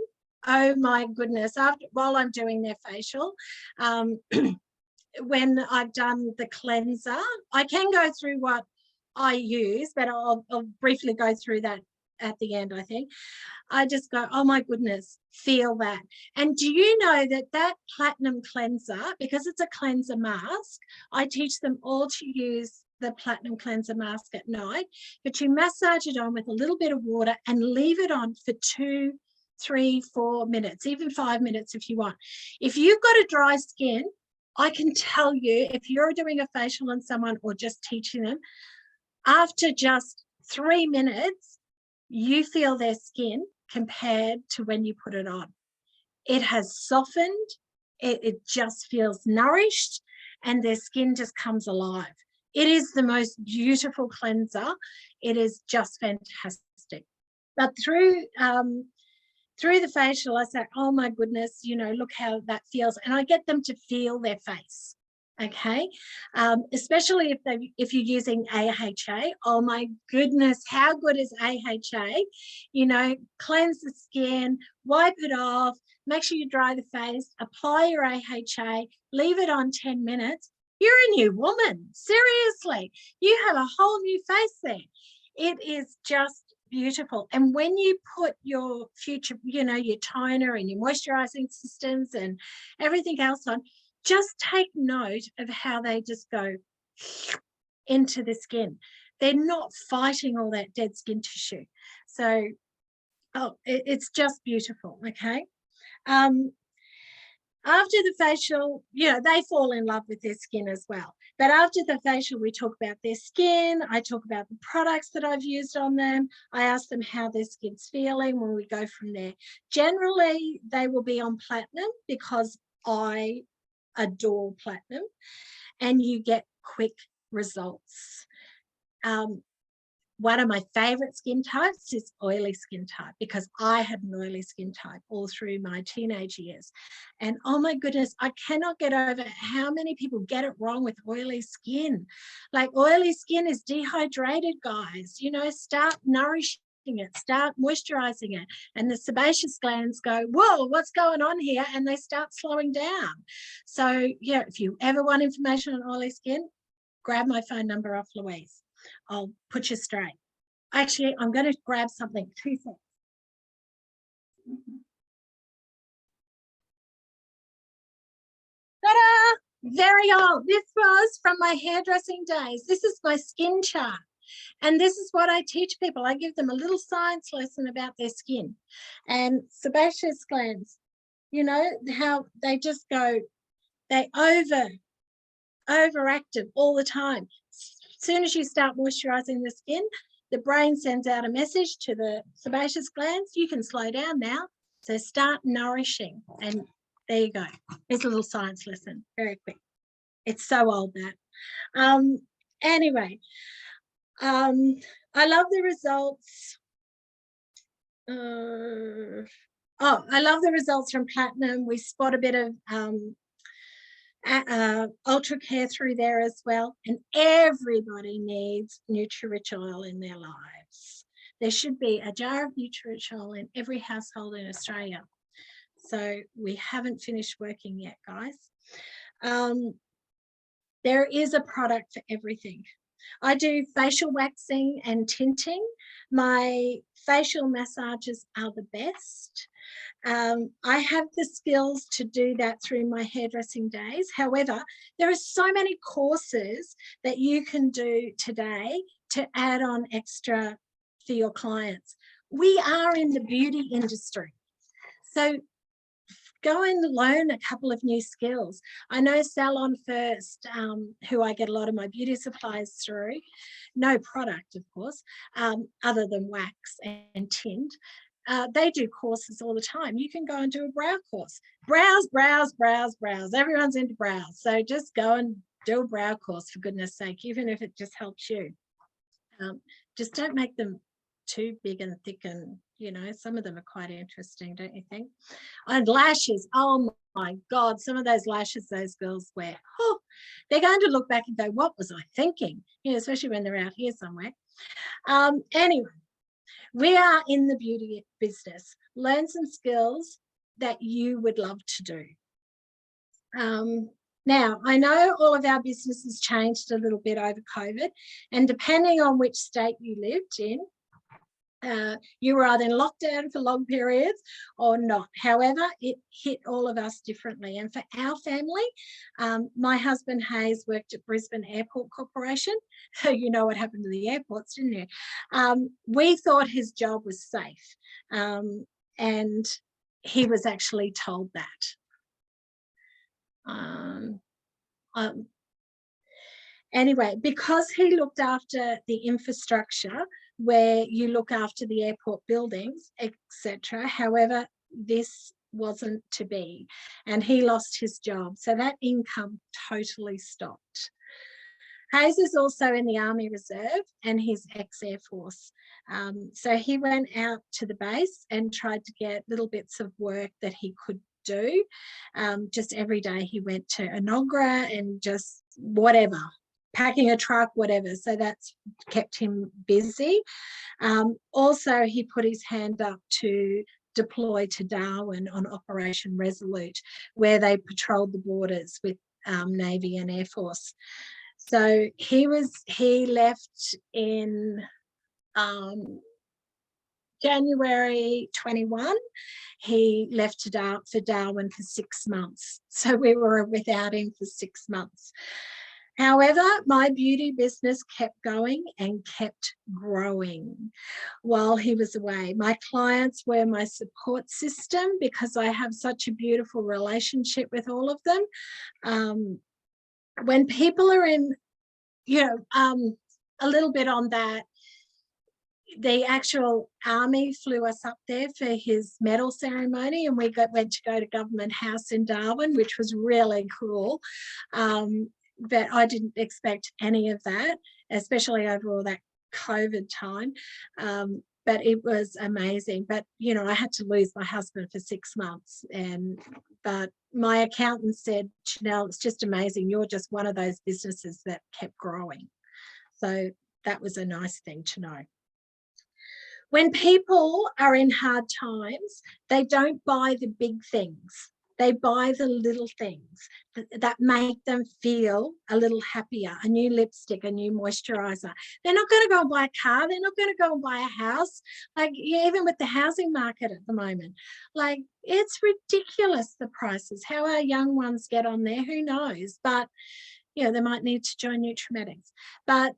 oh my goodness, while I'm doing their facial, when I've done the cleanser, I can go through what I use, but I'll briefly go through that at the end, I think. I just go, oh my goodness, feel that. And do you know that platinum cleanser, because it's a cleanser mask, I teach them all to use the platinum cleanser mask at night, but you massage it on with a little bit of water and leave it on for 2, 3, 4 minutes, even 5 minutes if you want. If you've got a dry skin, I can tell you, if you're doing a facial on someone or just teaching them, after just 3 minutes, you feel their skin compared to when you put it on. It has softened, it just feels nourished, and their skin just comes alive. It is the most beautiful cleanser. It is just fantastic. But through the facial, I say, oh my goodness, look how that feels. And I get them to feel their face. Okay, especially if you're using AHA. Oh my goodness, how good is AHA? Cleanse the skin, wipe it off, make sure you dry the face, apply your AHA, leave it on 10 minutes. You're a new woman. Seriously, you have a whole new face there. It is just beautiful. And when you put your future, your toner and your moisturizing systems and everything else on, just take note of how they just go into the skin. They're not fighting all that dead skin tissue. So, it's just beautiful, okay? After the facial, they fall in love with their skin as well. But after the facial, we talk about their skin. I talk about the products that I've used on them. I ask them how their skin's feeling when we go from there. Generally, they will be on platinum because I adore platinum, and you get quick results. One of my favorite skin types is oily skin type, because I had an oily skin type all through my teenage years. And oh my goodness, I cannot get over how many people get it wrong with oily skin. Like, oily skin is dehydrated, guys. Start nourishing it, start moisturizing it, and the sebaceous glands go, whoa, what's going on here? And they start slowing down. So if you ever want information on oily skin, grab my phone number off Louise. I'll put you straight. Actually, I'm going to grab something. 2 seconds. very old. This was from my hairdressing days. This is my skin chart. And this is what I teach people. I give them a little science lesson about their skin. And sebaceous glands, you know, how they just go, they overactive all the time. As soon as you start moisturizing the skin, the brain sends out a message to the sebaceous glands, you can slow down now. So start nourishing. And there you go. Here's a little science lesson, very quick. It's so old that. Anyway, I love the results. I love the results from Platinum. We spot a bit of ultra care through there as well. And everybody needs Nutri-Rich oil in their lives. There should be a jar of Nutri-Rich oil in every household in Australia. So we haven't finished working yet, guys. There is a product for everything. I do facial waxing and tinting. My facial massages are the best. I have the skills to do that through my hairdressing days. However, there are so many courses that you can do today to add on extra for your clients. We are in the beauty industry. So go and learn a couple of new skills. I know Salon First, who I get a lot of my beauty supplies through, no product, of course, other than wax and tint. They do courses all the time. You can go and do a brow course. Brows, brows, brows, brows. Everyone's into brows. So just go and do a brow course, for goodness sake, even if it just helps you. Just don't make them too big and thick, and you know, some of them are quite interesting, don't you think? And lashes, oh my God, some of those lashes those girls wear, oh, they're going to look back and go, what was I thinking? You know, especially when they're out here somewhere. Anyway, we are in the beauty business. Learn some skills that you would love to do. Now, I know all of our businesses changed a little bit over COVID, and depending on which state you lived in, you were either in lockdown for long periods or not. However, it hit all of us differently. And for our family, my husband Hayes worked at Brisbane Airport Corporation. So you know what happened to the airports, didn't you? We thought his job was safe, and he was actually told that. Anyway, because he looked after the infrastructure where you look after the airport buildings, etc. However, this wasn't to be, and he lost his job. So that income totally stopped. Hayes is also in the Army Reserve and he's ex-Air Force. So he went out to the base and tried to get little bits of work that he could do. Just every day he went to Enoggera and just whatever, packing a truck, whatever. So that's kept him busy. Also, he put his hand up to deploy to Darwin on Operation Resolute, where they patrolled the borders with Navy and Air Force. So he left in January 21. He left for Darwin for 6 months. So we were without him for 6 months. However, my beauty business kept going and kept growing while he was away. My clients were my support system because I have such a beautiful relationship with all of them. When people are in, a little bit on that, the actual army flew us up there for his medal ceremony, and we went to go to Government House in Darwin, which was really cool. But I didn't expect any of that, especially over all that COVID time. But it was amazing. But, I had to lose my husband for 6 months. But my accountant said, Janelle, it's just amazing. You're just one of those businesses that kept growing. So that was a nice thing to know. When people are in hard times, they don't buy the big things. They buy the little things that make them feel a little happier, a new lipstick, a new moisturizer. They're not going to go and buy a car. They're not going to go and buy a house. Like, even with the housing market at the moment, like, it's ridiculous, the prices. How our young ones get on there, who knows? But, you know, they might need to join Nutrimetics. But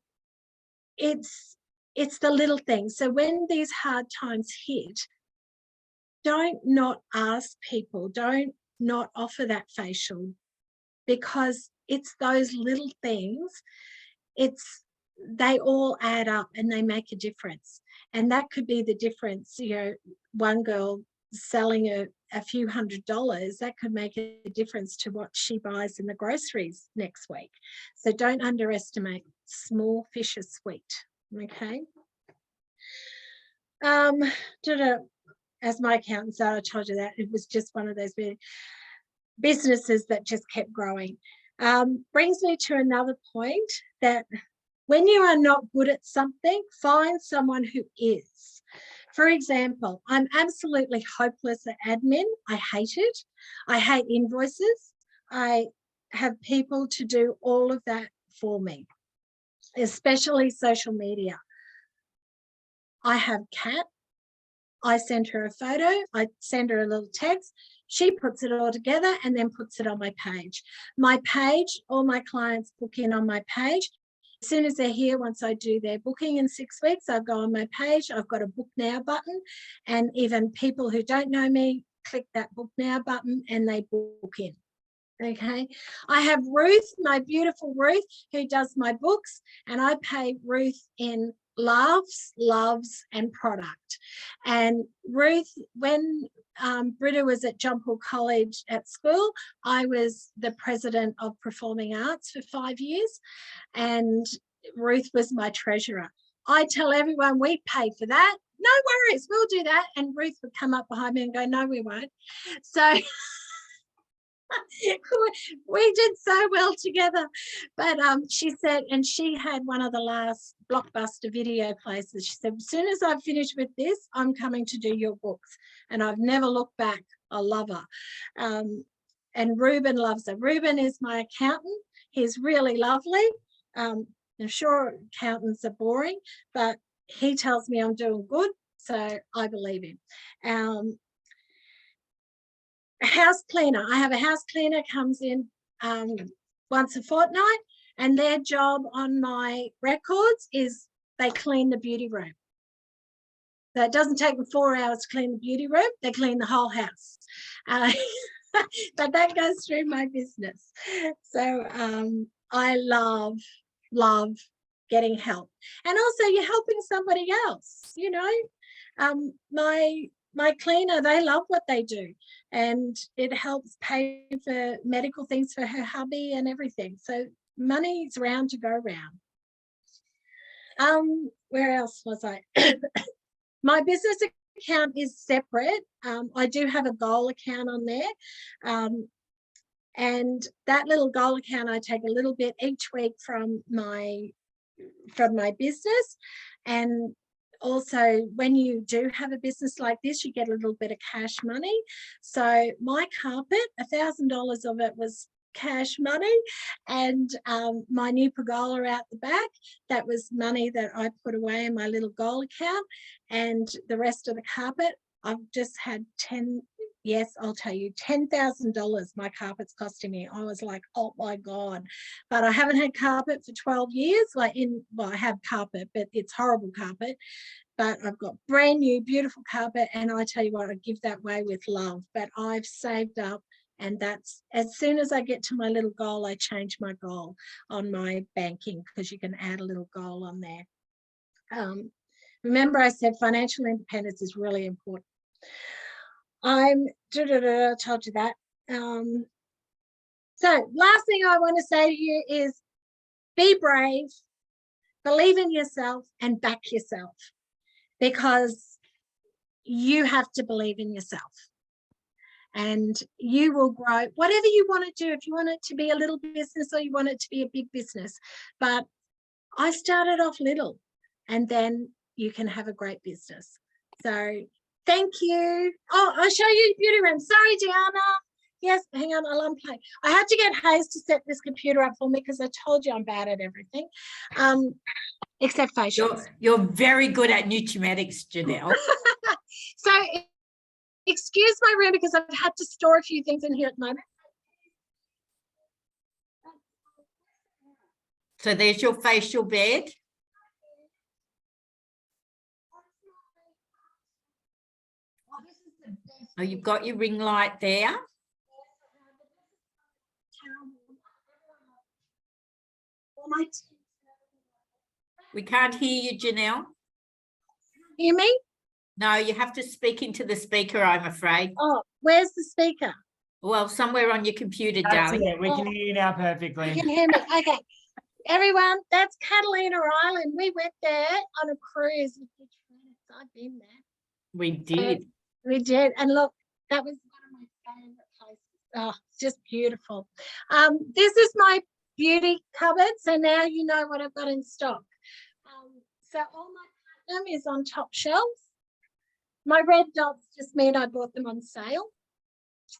it's the little things. So when these hard times hit, don't not ask people, don't not offer that facial, because it's those little things, they all add up and they make a difference. And that could be the difference. You know, one girl selling a few $100s, that could make a difference to what she buys in the groceries next week. So don't underestimate small fish are sweet. Okay. As my accountant said, I told you that it was just one of those businesses that just kept growing. Brings me to another point, that when you are not good at something, find someone who is. For example, I'm absolutely hopeless at admin. I hate it. I hate invoices. I have people to do all of that for me, especially social media. I have Kat. I send her a photo, I send her a little text, she puts it all together and then puts it on my page. My page, all my clients book in on my page. As soon as they're here, once I do their booking in 6 weeks, I'll go on my page. I've got a book now button, and even people who don't know me click that book now button and they book in. Okay. I have Ruth, my beautiful Ruth, who does my books, and I pay Ruth in loves, and product. And Ruth, when Britta was at John Paul College at school, I was the president of Performing Arts for 5 years, and Ruth was my treasurer. I tell everyone we pay for that. No worries, we'll do that. And Ruth would come up behind me and go, no, we won't. So we did so well together. But she said, and she had one of the last blockbuster video places, she said, as soon as I've finished with this, I'm coming to do your books. And I've never looked back. I love her. And Ruben loves her. Ruben is my accountant. He's really lovely. I'm sure accountants are boring, but he tells me I'm doing good, so I believe him. A house cleaner. I have a house cleaner comes in once a fortnight, and their job on my records is they clean the beauty room. So it doesn't take them 4 hours to clean the beauty room. They clean the whole house. But that goes through my business. So I love getting help. And also you're helping somebody else, you know. My cleaner, they love what they do, and it helps pay for medical things for her hubby and everything. So money's round to go round. Where else was I? My business account is separate. I do have a goal account on there. And that little goal account, I take a little bit each week from my business. And also, when you do have a business like this, you get a little bit of cash money. So my carpet, $1,000 of it was cash money, and my new pergola out the back, that was money that I put away in my little goal account. And the rest of the carpet, I've just had I'll tell you, $10,000 my carpet's costing me. I was like, oh my God. But I haven't had carpet for 12 years. I have carpet, but it's horrible carpet. But I've got brand new, beautiful carpet. And I tell you what, I give that away with love. But I've saved up, and that's, as soon as I get to my little goal, I change my goal on my banking, because you can add a little goal on there. Remember, I said financial independence is really important. I told you that. So last thing I want to say to you is be brave, believe in yourself, and back yourself, because you have to believe in yourself, and you will grow whatever you want to do. If you want it to be a little business or you want it to be a big business. But I started off little, and then you can have a great business. So thank you. Oh, I'll show you the beauty room. Sorry, Diana. Yes, hang on, I'll unplay. I had to get Hayes to set this computer up for me because I told you I'm bad at everything, except facials. You're very good at Nutrimetics, Janelle. So excuse my room because I've had to store a few things in here at the moment. So there's your facial bed. Oh, you've got your ring light there. We can't hear you, Janelle. Hear me? No, you have to speak into the speaker, I'm afraid. Oh, where's the speaker? Well, somewhere on your computer, That's darling. it. We can hear you now You perfectly. can hear me. Okay. Everyone, that's Catalina Island. We went there on a cruise with Nutrimetics. I've been there. We did. We did. And look, that was one of my favorite places. Oh, it's just beautiful. This is my beauty cupboard. So now you know what I've got in stock. So all my platinum is on top shelves. My red dots just mean I bought them on sale.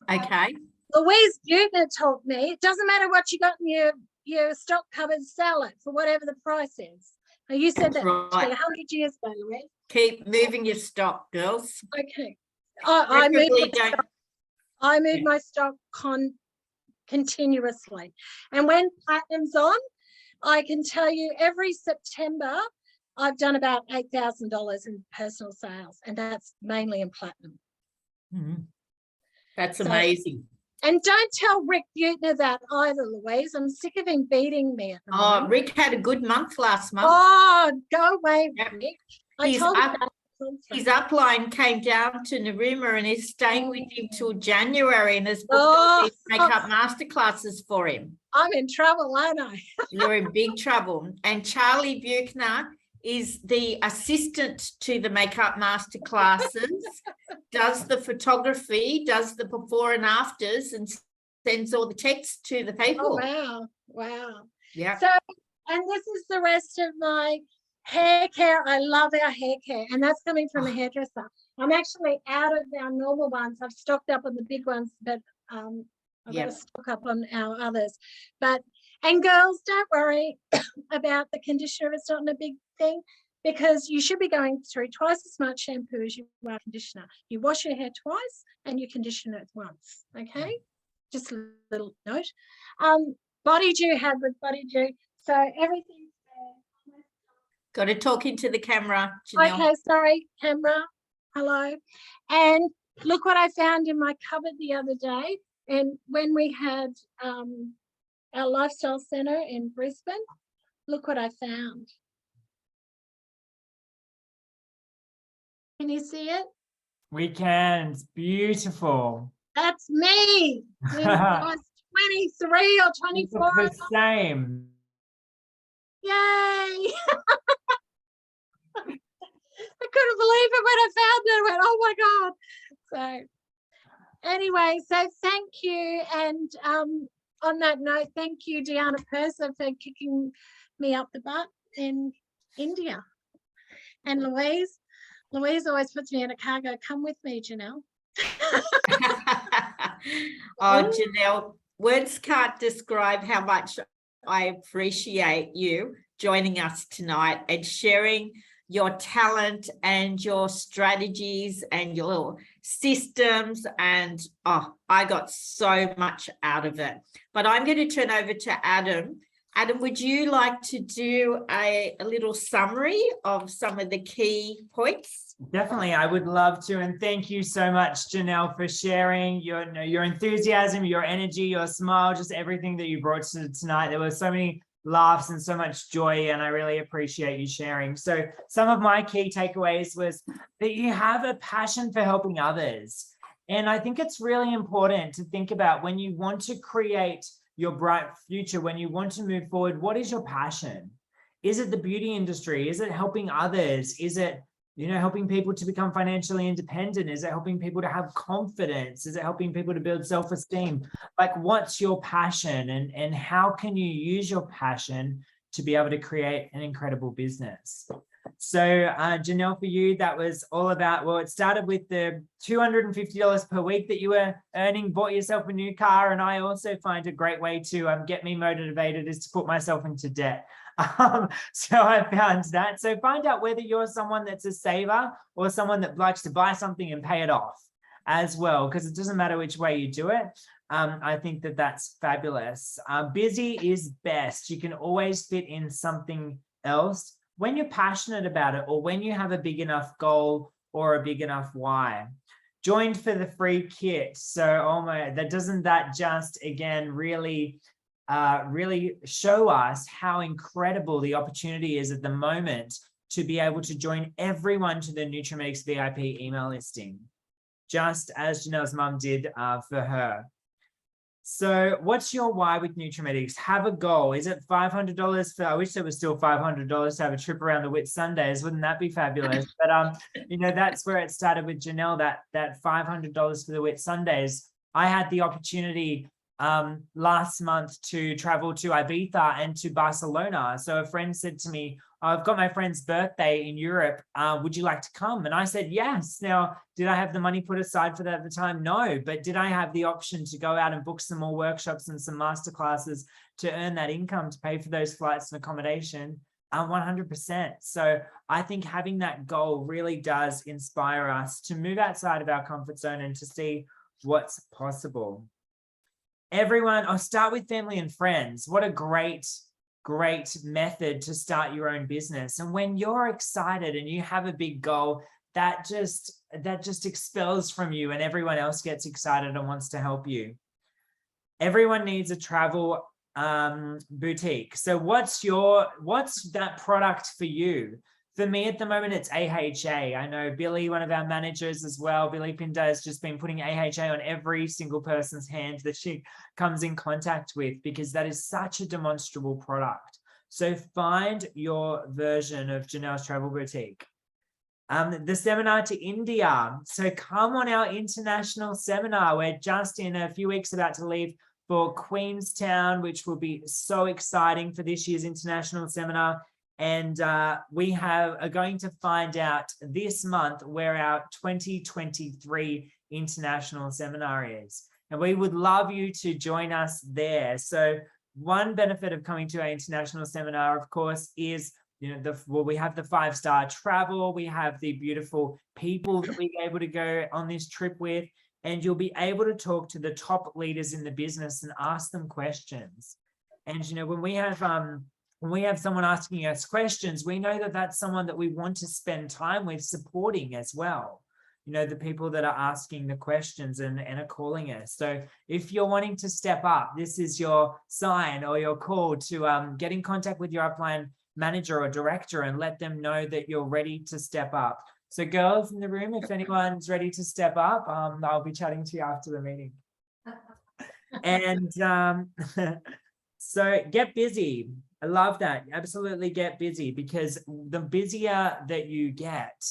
Okay. Louise Buechner taught me it doesn't matter what you got in your stock cupboard, sell it for whatever the price is. Now you said That's that right. 100 years ago, Louise. Keep moving your stock, girls. Okay. I Preferably don't. moved my stock continuously. And when platinum's on, I can tell you every September I've done about $8,000 in personal sales, and that's mainly in platinum. Mhm. That's So- amazing. And don't tell Rick Buechner that either, Louise. I'm sick of him beating me at the Oh, moment. Rick had a good month last month. Oh, go away, Yep. Rick. I He's told up- him that. His upline came down to Narooma and is staying with him till January and has booked all Oh. these makeup masterclasses for him. I'm in trouble, aren't I? You're in big trouble. And Charlie Buechner is the assistant to the makeup master classes, does the photography, does the before and afters, and sends all the texts to the people. Oh, wow. Yeah. So, and this is the rest of my hair care. I love our hair care, and that's coming from a hairdresser. I'm actually out of our normal ones. I've stocked up on the big ones, but I've got Yep. to stock up on our others. And girls, don't worry about the conditioner. It's not a big thing because you should be going through twice as much shampoo as you are conditioner. You wash your hair twice and you condition it once. Okay, just a little note. Body dew had with body dew, so everything's there. Got to talk into the camera, Janelle. Okay, sorry, camera. Hello. And look what I found in my cupboard the other day. And when we had our lifestyle center in Brisbane, look what I found. Can you see it? We can. It's beautiful. That's me. When I was 23 or We 24. look the same. Yay. I couldn't believe it when I found it. I went, oh my God. So anyway, so thank you. And on that note, thank you, Deanna Purser, for kicking me up the butt in India. And Louise always puts me in a car, go, come with me, Janelle. Oh, Janelle, words can't describe how much I appreciate you joining us tonight and sharing your talent and your strategies and your systems. And I got so much out of it. But I'm going to turn over to Adam. Adam, would you like to do a little summary of some of the key points? Definitely, I would love to. And thank you so much, Janelle, for sharing your enthusiasm, your energy, your smile, just everything that you brought to tonight. There were so many laughs and so much joy, and I really appreciate you sharing. So some of my key takeaways was that you have a passion for helping others. And I think it's really important to think about when you want to create your bright future, when you want to move forward, what is your passion? Is it the beauty industry? Is it helping others? Is it, helping people to become financially independent? Is it helping people to have confidence? Is it helping people to build self-esteem? Like, what's your passion, and how can you use your passion to be able to create an incredible business? So Janelle, for you, that was all about, well, it started with the $250 per week that you were earning, bought yourself a new car. And I also find a great way to get me motivated is to put myself into debt. So I found that. So find out whether you're someone that's a saver or someone that likes to buy something and pay it off as well, because it doesn't matter which way you do it. I think that that's fabulous. Busy is best. You can always fit in something else when you're passionate about it, or when you have a big enough goal or a big enough why. Joined for the free kit. So, oh my, doesn't that just again really show us how incredible the opportunity is at the moment to be able to join everyone to the Nutrimetics VIP email listing, just as Janelle's mum did for her. So what's your why with Nutrimetics? Have a goal. Is it $500 for, I wish there was still $500 to have a trip around the Whitsundays. Wouldn't that be fabulous? But you know, that's where it started with Janelle, that $500 for the Whitsundays. I had the opportunity last month to travel to Ibiza and to Barcelona. So a friend said to me, I've got my friend's birthday in Europe. Would you like to come? And I said, yes. Now, did I have the money put aside for that at the time? No, but did I have the option to go out and book some more workshops and some masterclasses to earn that income to pay for those flights and accommodation? 100%. So I think having that goal really does inspire us to move outside of our comfort zone and to see what's possible. Everyone, I'll start with family and friends. What a great method to start your own business. And when you're excited and you have a big goal, that just expels from you, and everyone else gets excited and wants to help you. Everyone needs a travel boutique. So what's that product for you? For me at the moment, it's AHA. I know Billy, one of our managers as well, Billy Pinda, has just been putting AHA on every single person's hand that she comes in contact with, because that is such a demonstrable product. So find your version of Janelle's Travel Boutique. The seminar to India. So come on our international seminar. We're just in a few weeks about to leave for Queenstown, which will be so exciting for this year's international seminar. And we are going to find out this month where our 2023 international seminar is. And we would love you to join us there. So one benefit of coming to our international seminar, of course, is, you know, we have the 5-star travel, we have the beautiful people that we're able to go on this trip with, and you'll be able to talk to the top leaders in the business and ask them questions. And, you know, when we have someone asking us questions, we know that that's someone that we want to spend time with supporting as well. You know, the people that are asking the questions and are calling us. So if you're wanting to step up, this is your sign or your call to get in contact with your upline manager or director and let them know that you're ready to step up. So girls in the room, if anyone's ready to step up, I'll be chatting to you after the meeting. And so get busy. I love that. Absolutely get busy, because the busier that you get,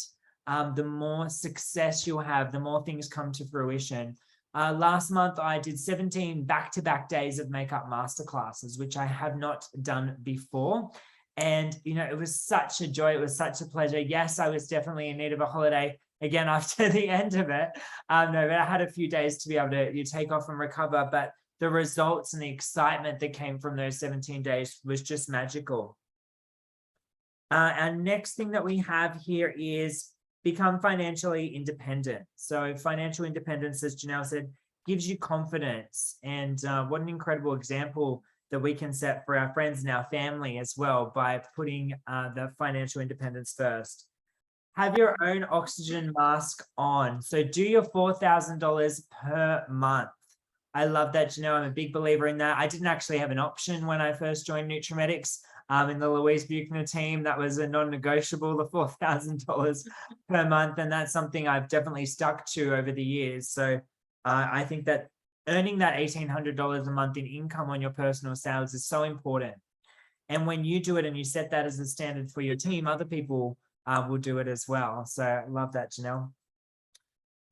the more success you'll have, the more things come to fruition. Last month, I did 17 back-to-back days of makeup masterclasses, which I have not done before. And, you know, it was such a joy. It was such a pleasure. Yes, I was definitely in need of a holiday again after the end of it. No, but I had a few days to be able to take off and recover. But the results and the excitement that came from those 17 days was just magical. Our next thing that we have here is become financially independent. So financial independence, as Janelle said, gives you confidence. And what an incredible example that we can set for our friends and our family as well by putting the financial independence first. Have your own oxygen mask on. So do your $4,000 per month. I love that, Janelle. I'm a big believer in that. I didn't actually have an option when I first joined Nutrimetics. In the Louise Buchner team, that was a non-negotiable, the $4,000 per month. And that's something I've definitely stuck to over the years. So I think that earning that $1,800 a month in income on your personal sales is so important. And when you do it and you set that as a standard for your team, other people will do it as well. So I love that, Janelle.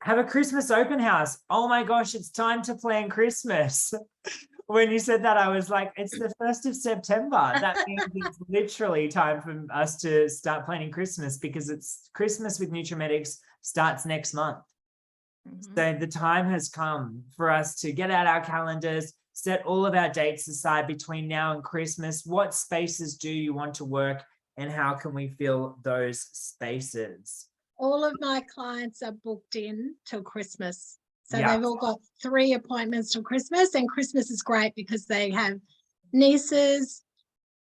have a Christmas open house. Oh my gosh, it's time to plan Christmas. When you said that, I was like, it's the 1st of September. That means it's literally time for us to start planning Christmas, because it's Christmas with Nutrimetics starts next month. So the time has come for us to get out our calendars, set all of our dates aside between now and Christmas. What spaces do you want to work, and how can we fill those spaces? All of my clients are booked in till Christmas. So Yeah. they've all got 3 appointments till Christmas, and Christmas is great because they have nieces,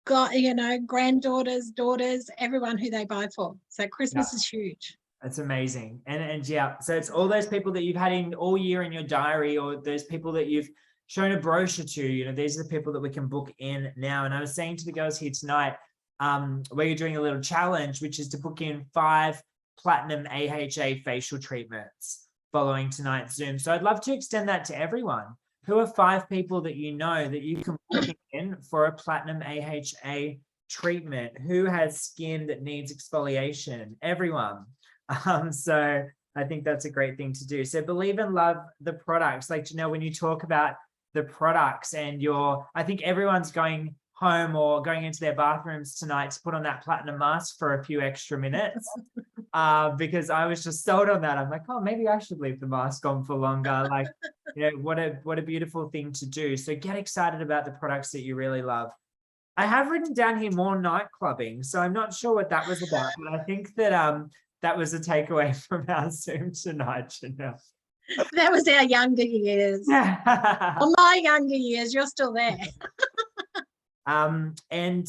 granddaughters, daughters, everyone who they buy for. So Christmas is huge. That's amazing. And yeah, so it's all those people that you've had in all year in your diary, or those people that you've shown a brochure to, these are the people that we can book in now. And I was saying to the girls here tonight, where you're doing a little challenge, which is to book in 5 platinum AHA facial treatments following tonight's Zoom. So I'd love to extend that to everyone. Who are 5 people that you know that you can book in for a platinum AHA treatment? Who has skin that needs exfoliation? Everyone. So I think that's a great thing to do. So believe and love the products. Like, Janelle, when you talk about the products and I think everyone's going home or going into their bathrooms tonight to put on that platinum mask for a few extra minutes, because I was just sold on that. I'm like, oh, maybe I should leave the mask on for longer. Like, what a beautiful thing to do. So get excited about the products that you really love. I have written down here more night clubbing, so I'm not sure what that was about, but I think that that was a takeaway from our Zoom tonight, Janelle. That was our younger years. Or my younger years. You're still there. And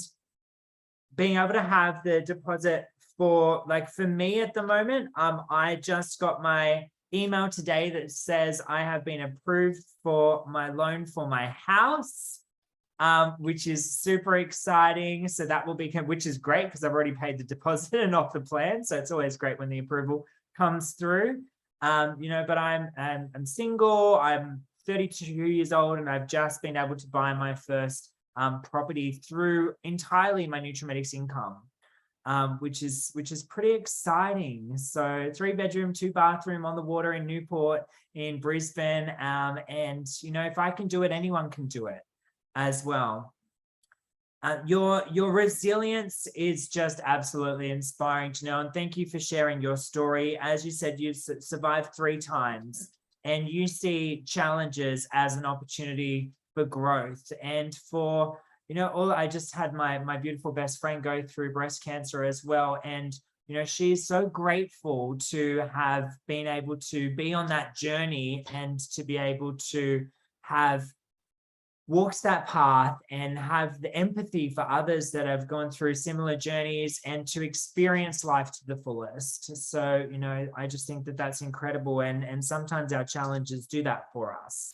being able to have the deposit for me at the moment, I just got my email today that says I have been approved for my loan for my house, which is super exciting. So that will be, which is great because I've already paid the deposit and off the plan. So it's always great when the approval comes through. But I'm single, I'm 32 years old, and I've just been able to buy my first property through entirely my Nutrimetics income, which is pretty exciting. So 3-bedroom, 2-bathroom on the water in Newport, in Brisbane. And if I can do it, anyone can do it as well. Your resilience is just absolutely inspiring to know, and thank you for sharing your story. As you said, you've survived 3 times, and you see challenges as an opportunity for growth. And for I just had my beautiful best friend go through breast cancer as well, and she's so grateful to have been able to be on that journey and to be able to have walks that path and have the empathy for others that have gone through similar journeys and to experience life to the fullest. So, I just think that that's incredible. And sometimes our challenges do that for us.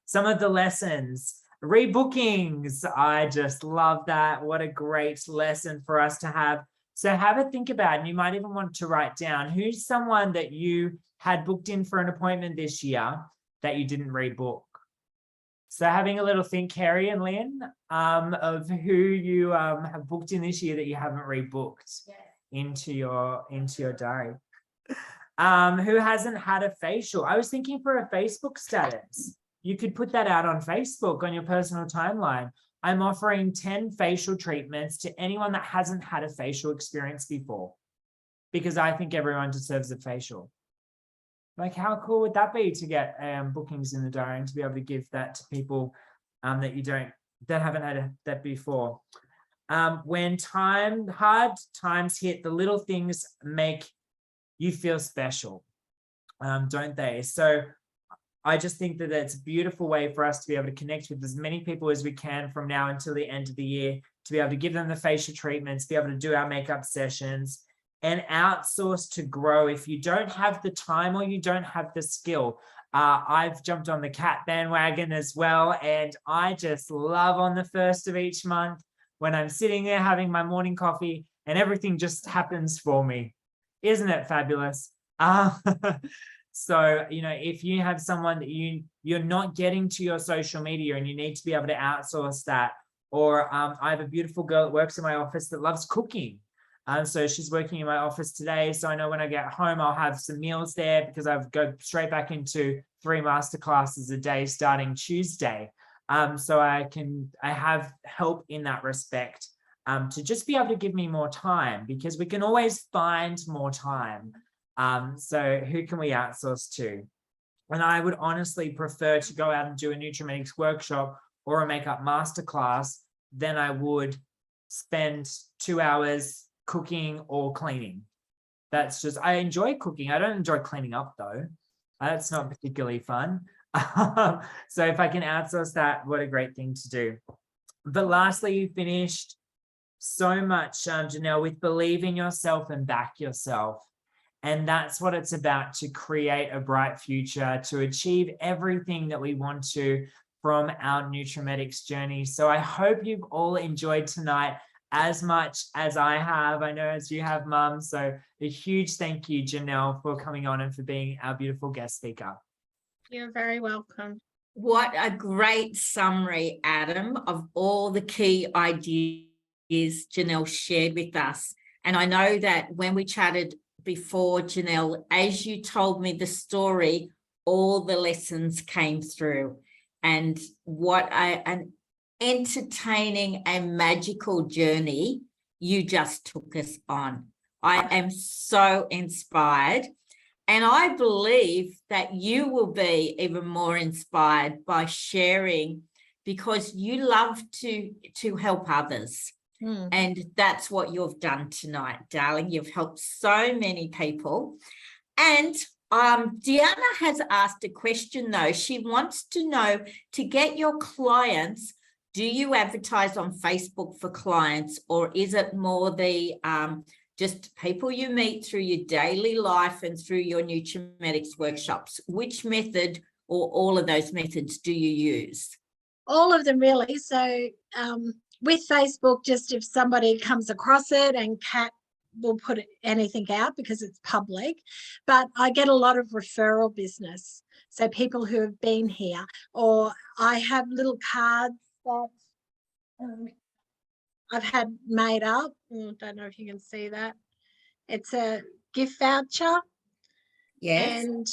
Some of the lessons, rebookings, I just love that. What a great lesson for us to have. So have a think about, and you might even want to write down, who's someone that you had booked in for an appointment this year that you didn't rebook. So having a little think, Carrie and Lynn, of who you have booked in this year that you haven't rebooked into your diary. Who hasn't had a facial? I was thinking for a Facebook status. You could put that out on Facebook on your personal timeline. I'm offering 10 facial treatments to anyone that hasn't had a facial experience before, because I think everyone deserves a facial. Like, how cool would that be to get bookings in the diary and to be able to give that to people that haven't had that before? When hard times hit, the little things make you feel special, don't they? So I just think that it's a beautiful way for us to be able to connect with as many people as we can from now until the end of the year, to be able to give them the facial treatments, be able to do our makeup sessions, and outsource to grow. If you don't have the time or you don't have the skill, I've jumped on the cat bandwagon as well. And I just love on the 1st of each month when I'm sitting there having my morning coffee and everything just happens for me. Isn't it fabulous? So, if you have someone that you're not getting to your social media and you need to be able to outsource that, or I have a beautiful girl that works in my office that loves cooking. So she's working in my office today. So I know when I get home, I'll have some meals there because I've go straight back into 3 masterclasses a day starting Tuesday. So I have help in that respect, to just be able to give me more time, because we can always find more time. So who can we outsource to? And I would honestly prefer to go out and do a Nutrimetics workshop or a makeup masterclass than I would spend 2 hours cooking or cleaning. That's just, I enjoy cooking. I don't enjoy cleaning up though. That's not particularly fun. So if I can outsource that, what a great thing to do. But lastly, you finished so much, Janelle, with believe in yourself and back yourself. And that's what it's about, to create a bright future, to achieve everything that we want to from our Nutrimetics journey. So I hope you've all enjoyed tonight as much as I have. I know as you have, Mum. So a huge thank you, Janelle, for coming on and for being our beautiful guest speaker. You're very welcome. What a great summary, Adam, of all the key ideas Janelle shared with us. And I know that when we chatted before, Janelle, as you told me the story, all the lessons came through. And what an entertaining and magical journey you just took us on. I am so inspired. And I believe that you will be even more inspired by sharing, because you love to help others. And that's what you've done tonight, darling. You've helped so many people. And Deanna has asked a question, though. She wants to know, to get your clients, do you advertise on Facebook for clients, or is it more the just people you meet through your daily life and through your Nutrimetics workshops? Which method, or all of those methods, do you use? All of them, really. So with Facebook, just if somebody comes across it, and Kat will put anything out because it's public, but I get a lot of referral business. So people who have been here, or I have little cards that I've had made up. I don't know if you can see that. It's a gift voucher. Yes. And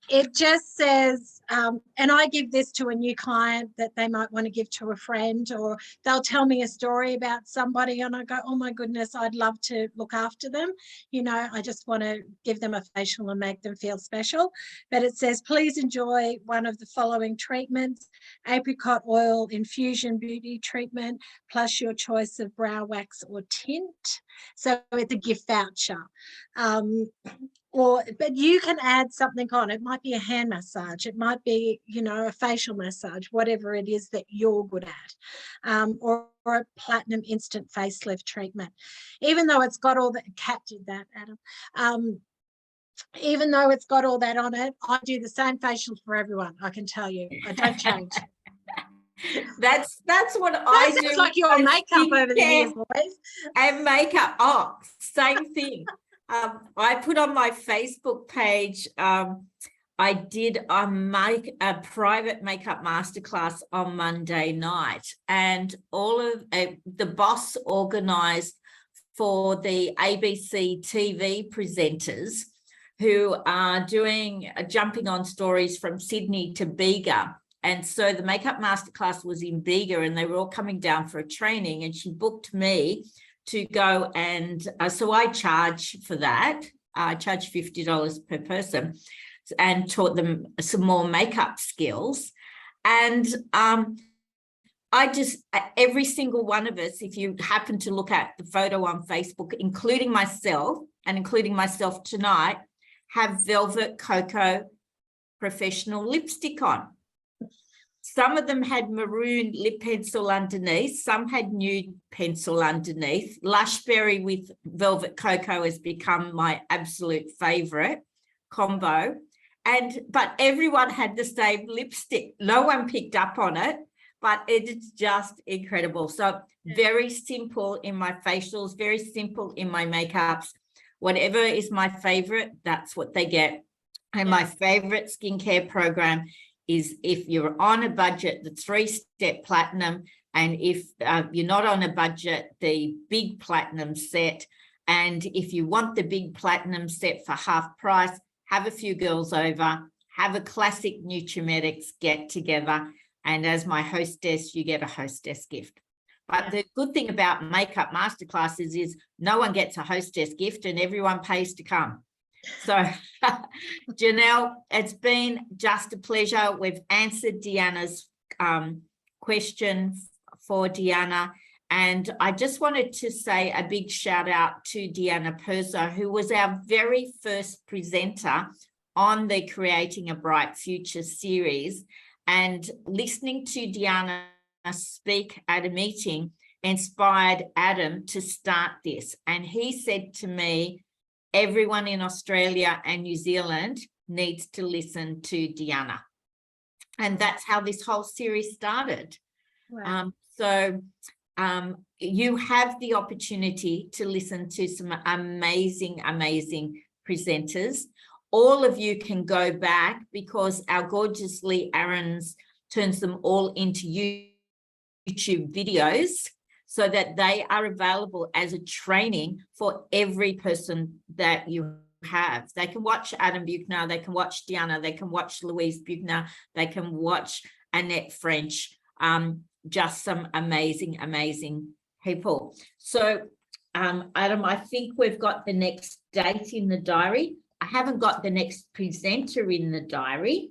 it just says, and I give this to a new client that they might want to give to a friend, or they'll tell me a story about somebody and I go, oh my goodness, I'd love to look after them. You know, I just want to give them a facial and make them feel special. But it says, please enjoy one of the following treatments: apricot oil infusion beauty treatment, plus your choice of brow wax or tint. So it's a gift voucher. But you can add something on. It might be a hand massage. It might be, you know, a facial massage, whatever it is that you're good at, or a platinum instant facelift treatment. Even though it's got all that, Kat did that, Adam. Even though it's got all that on it, I do the same facial for everyone. I can tell you, I don't change. That's what That I sounds do. like your makeup over the years, boys. And makeup. Oh, same thing. I put on my Facebook page, I did a private makeup masterclass on Monday night, and all of the boss organized for the ABC TV presenters who are jumping on stories from Sydney to Bega. And so the makeup masterclass was in Bega, and they were all coming down for a training, and she booked me to go, and so I charge for that. I charge $50 per person, and taught them some more makeup skills. And I just, every single one of us, if you happen to look at the photo on Facebook, including myself tonight, have Velvet Cocoa professional lipstick on. Some of them had maroon lip pencil underneath. Some had nude pencil underneath. Lushberry with Velvet Cocoa has become my absolute favorite combo. But everyone had the same lipstick. No one picked up on it, but it's just incredible. So very simple in my facials, very simple in my makeups. Whatever is my favorite, that's what they get. And my favorite skincare program is, if you're on a budget, the 3-step platinum, and if you're not on a budget, the big platinum set. And if you want the big platinum set for half price, have a few girls over, have a classic Nutrimetics get together. And as my hostess, you get a hostess gift. But the good thing about makeup masterclasses is no one gets a hostess gift and everyone pays to come. So Janelle, it's been just a pleasure. We've answered Deanna's question for Deanna. And I just wanted to say a big shout out to Deanna Perzo, who was our very first presenter on the Creating a Bright Future series. And listening to Deanna speak at a meeting inspired Adam to start this. And he said to me, everyone in Australia and New Zealand needs to listen to Deanna. And that's how this whole series started. Wow. You have the opportunity to listen to some amazing presenters. All of you can go back because our gorgeous Lee Aarons turns them all into YouTube videos so that they are available as a training for every person that you have. They can watch Adam Buchner, they can watch Deanna, they can watch Louise Buchner, they can watch Annette French, just some amazing people. So Adam, I think we've got the next date in the diary. I haven't got the next presenter in the diary.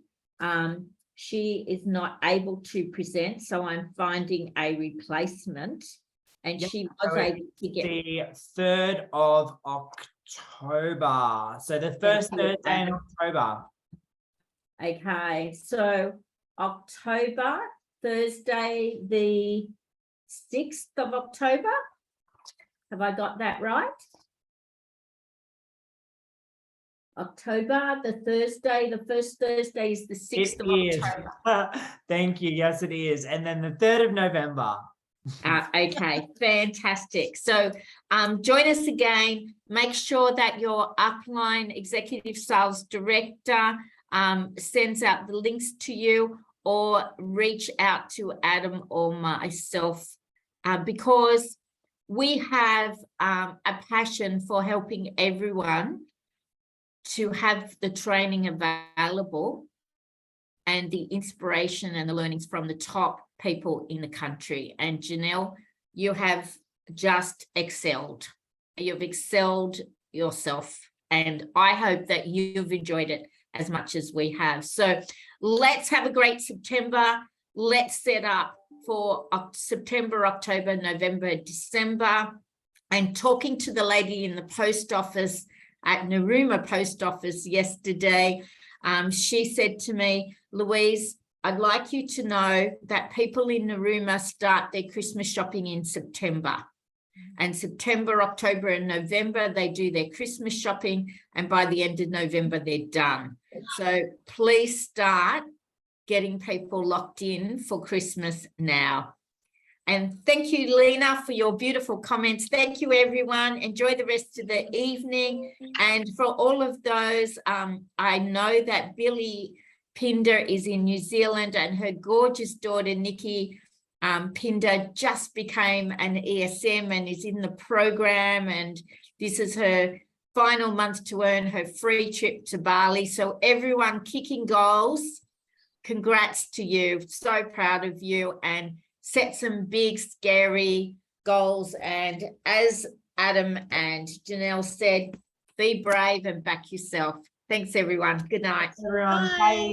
She is not able to present, so I'm finding a replacement. And she was able to get the 3rd of October. So the first Thursday in October. Okay, so October, Thursday, the 6th of October. Have I got that right? October, the Thursday, the first Thursday is the 6th of October. Thank you. Yes, it is. And then the 3rd of November. Okay, fantastic. So join us again. Make sure that your upline executive sales director sends out the links to you, or reach out to Adam or myself, because we have a passion for helping everyone to have the training available and the inspiration and the learnings from the top people in the country. And Janelle, you have just excelled. You've excelled yourself. And I hope that you've enjoyed it as much as we have. So let's have a great September. Let's set up for September, October, November, December. And talking to the lady in the post office at Narooma Post Office yesterday, she said to me, Louise, I'd like you to know that people in Narooma start their Christmas shopping in September. And September, October, and November, they do their Christmas shopping. And by the end of November, they're done. So please start getting people locked in for Christmas now. And thank you, Lena, for your beautiful comments. Thank you, everyone. Enjoy the rest of the evening. And for all of those, I know that Billy Pinder is in New Zealand, and her gorgeous daughter, Nikki Pinder, just became an ESM and is in the program. And this is her final month to earn her free trip to Bali. So everyone kicking goals, congrats to you. So proud of you, and set some big, scary goals. And as Adam and Janelle said, be brave and back yourself. Thanks, everyone. Good night. Everyone, Bye. bye.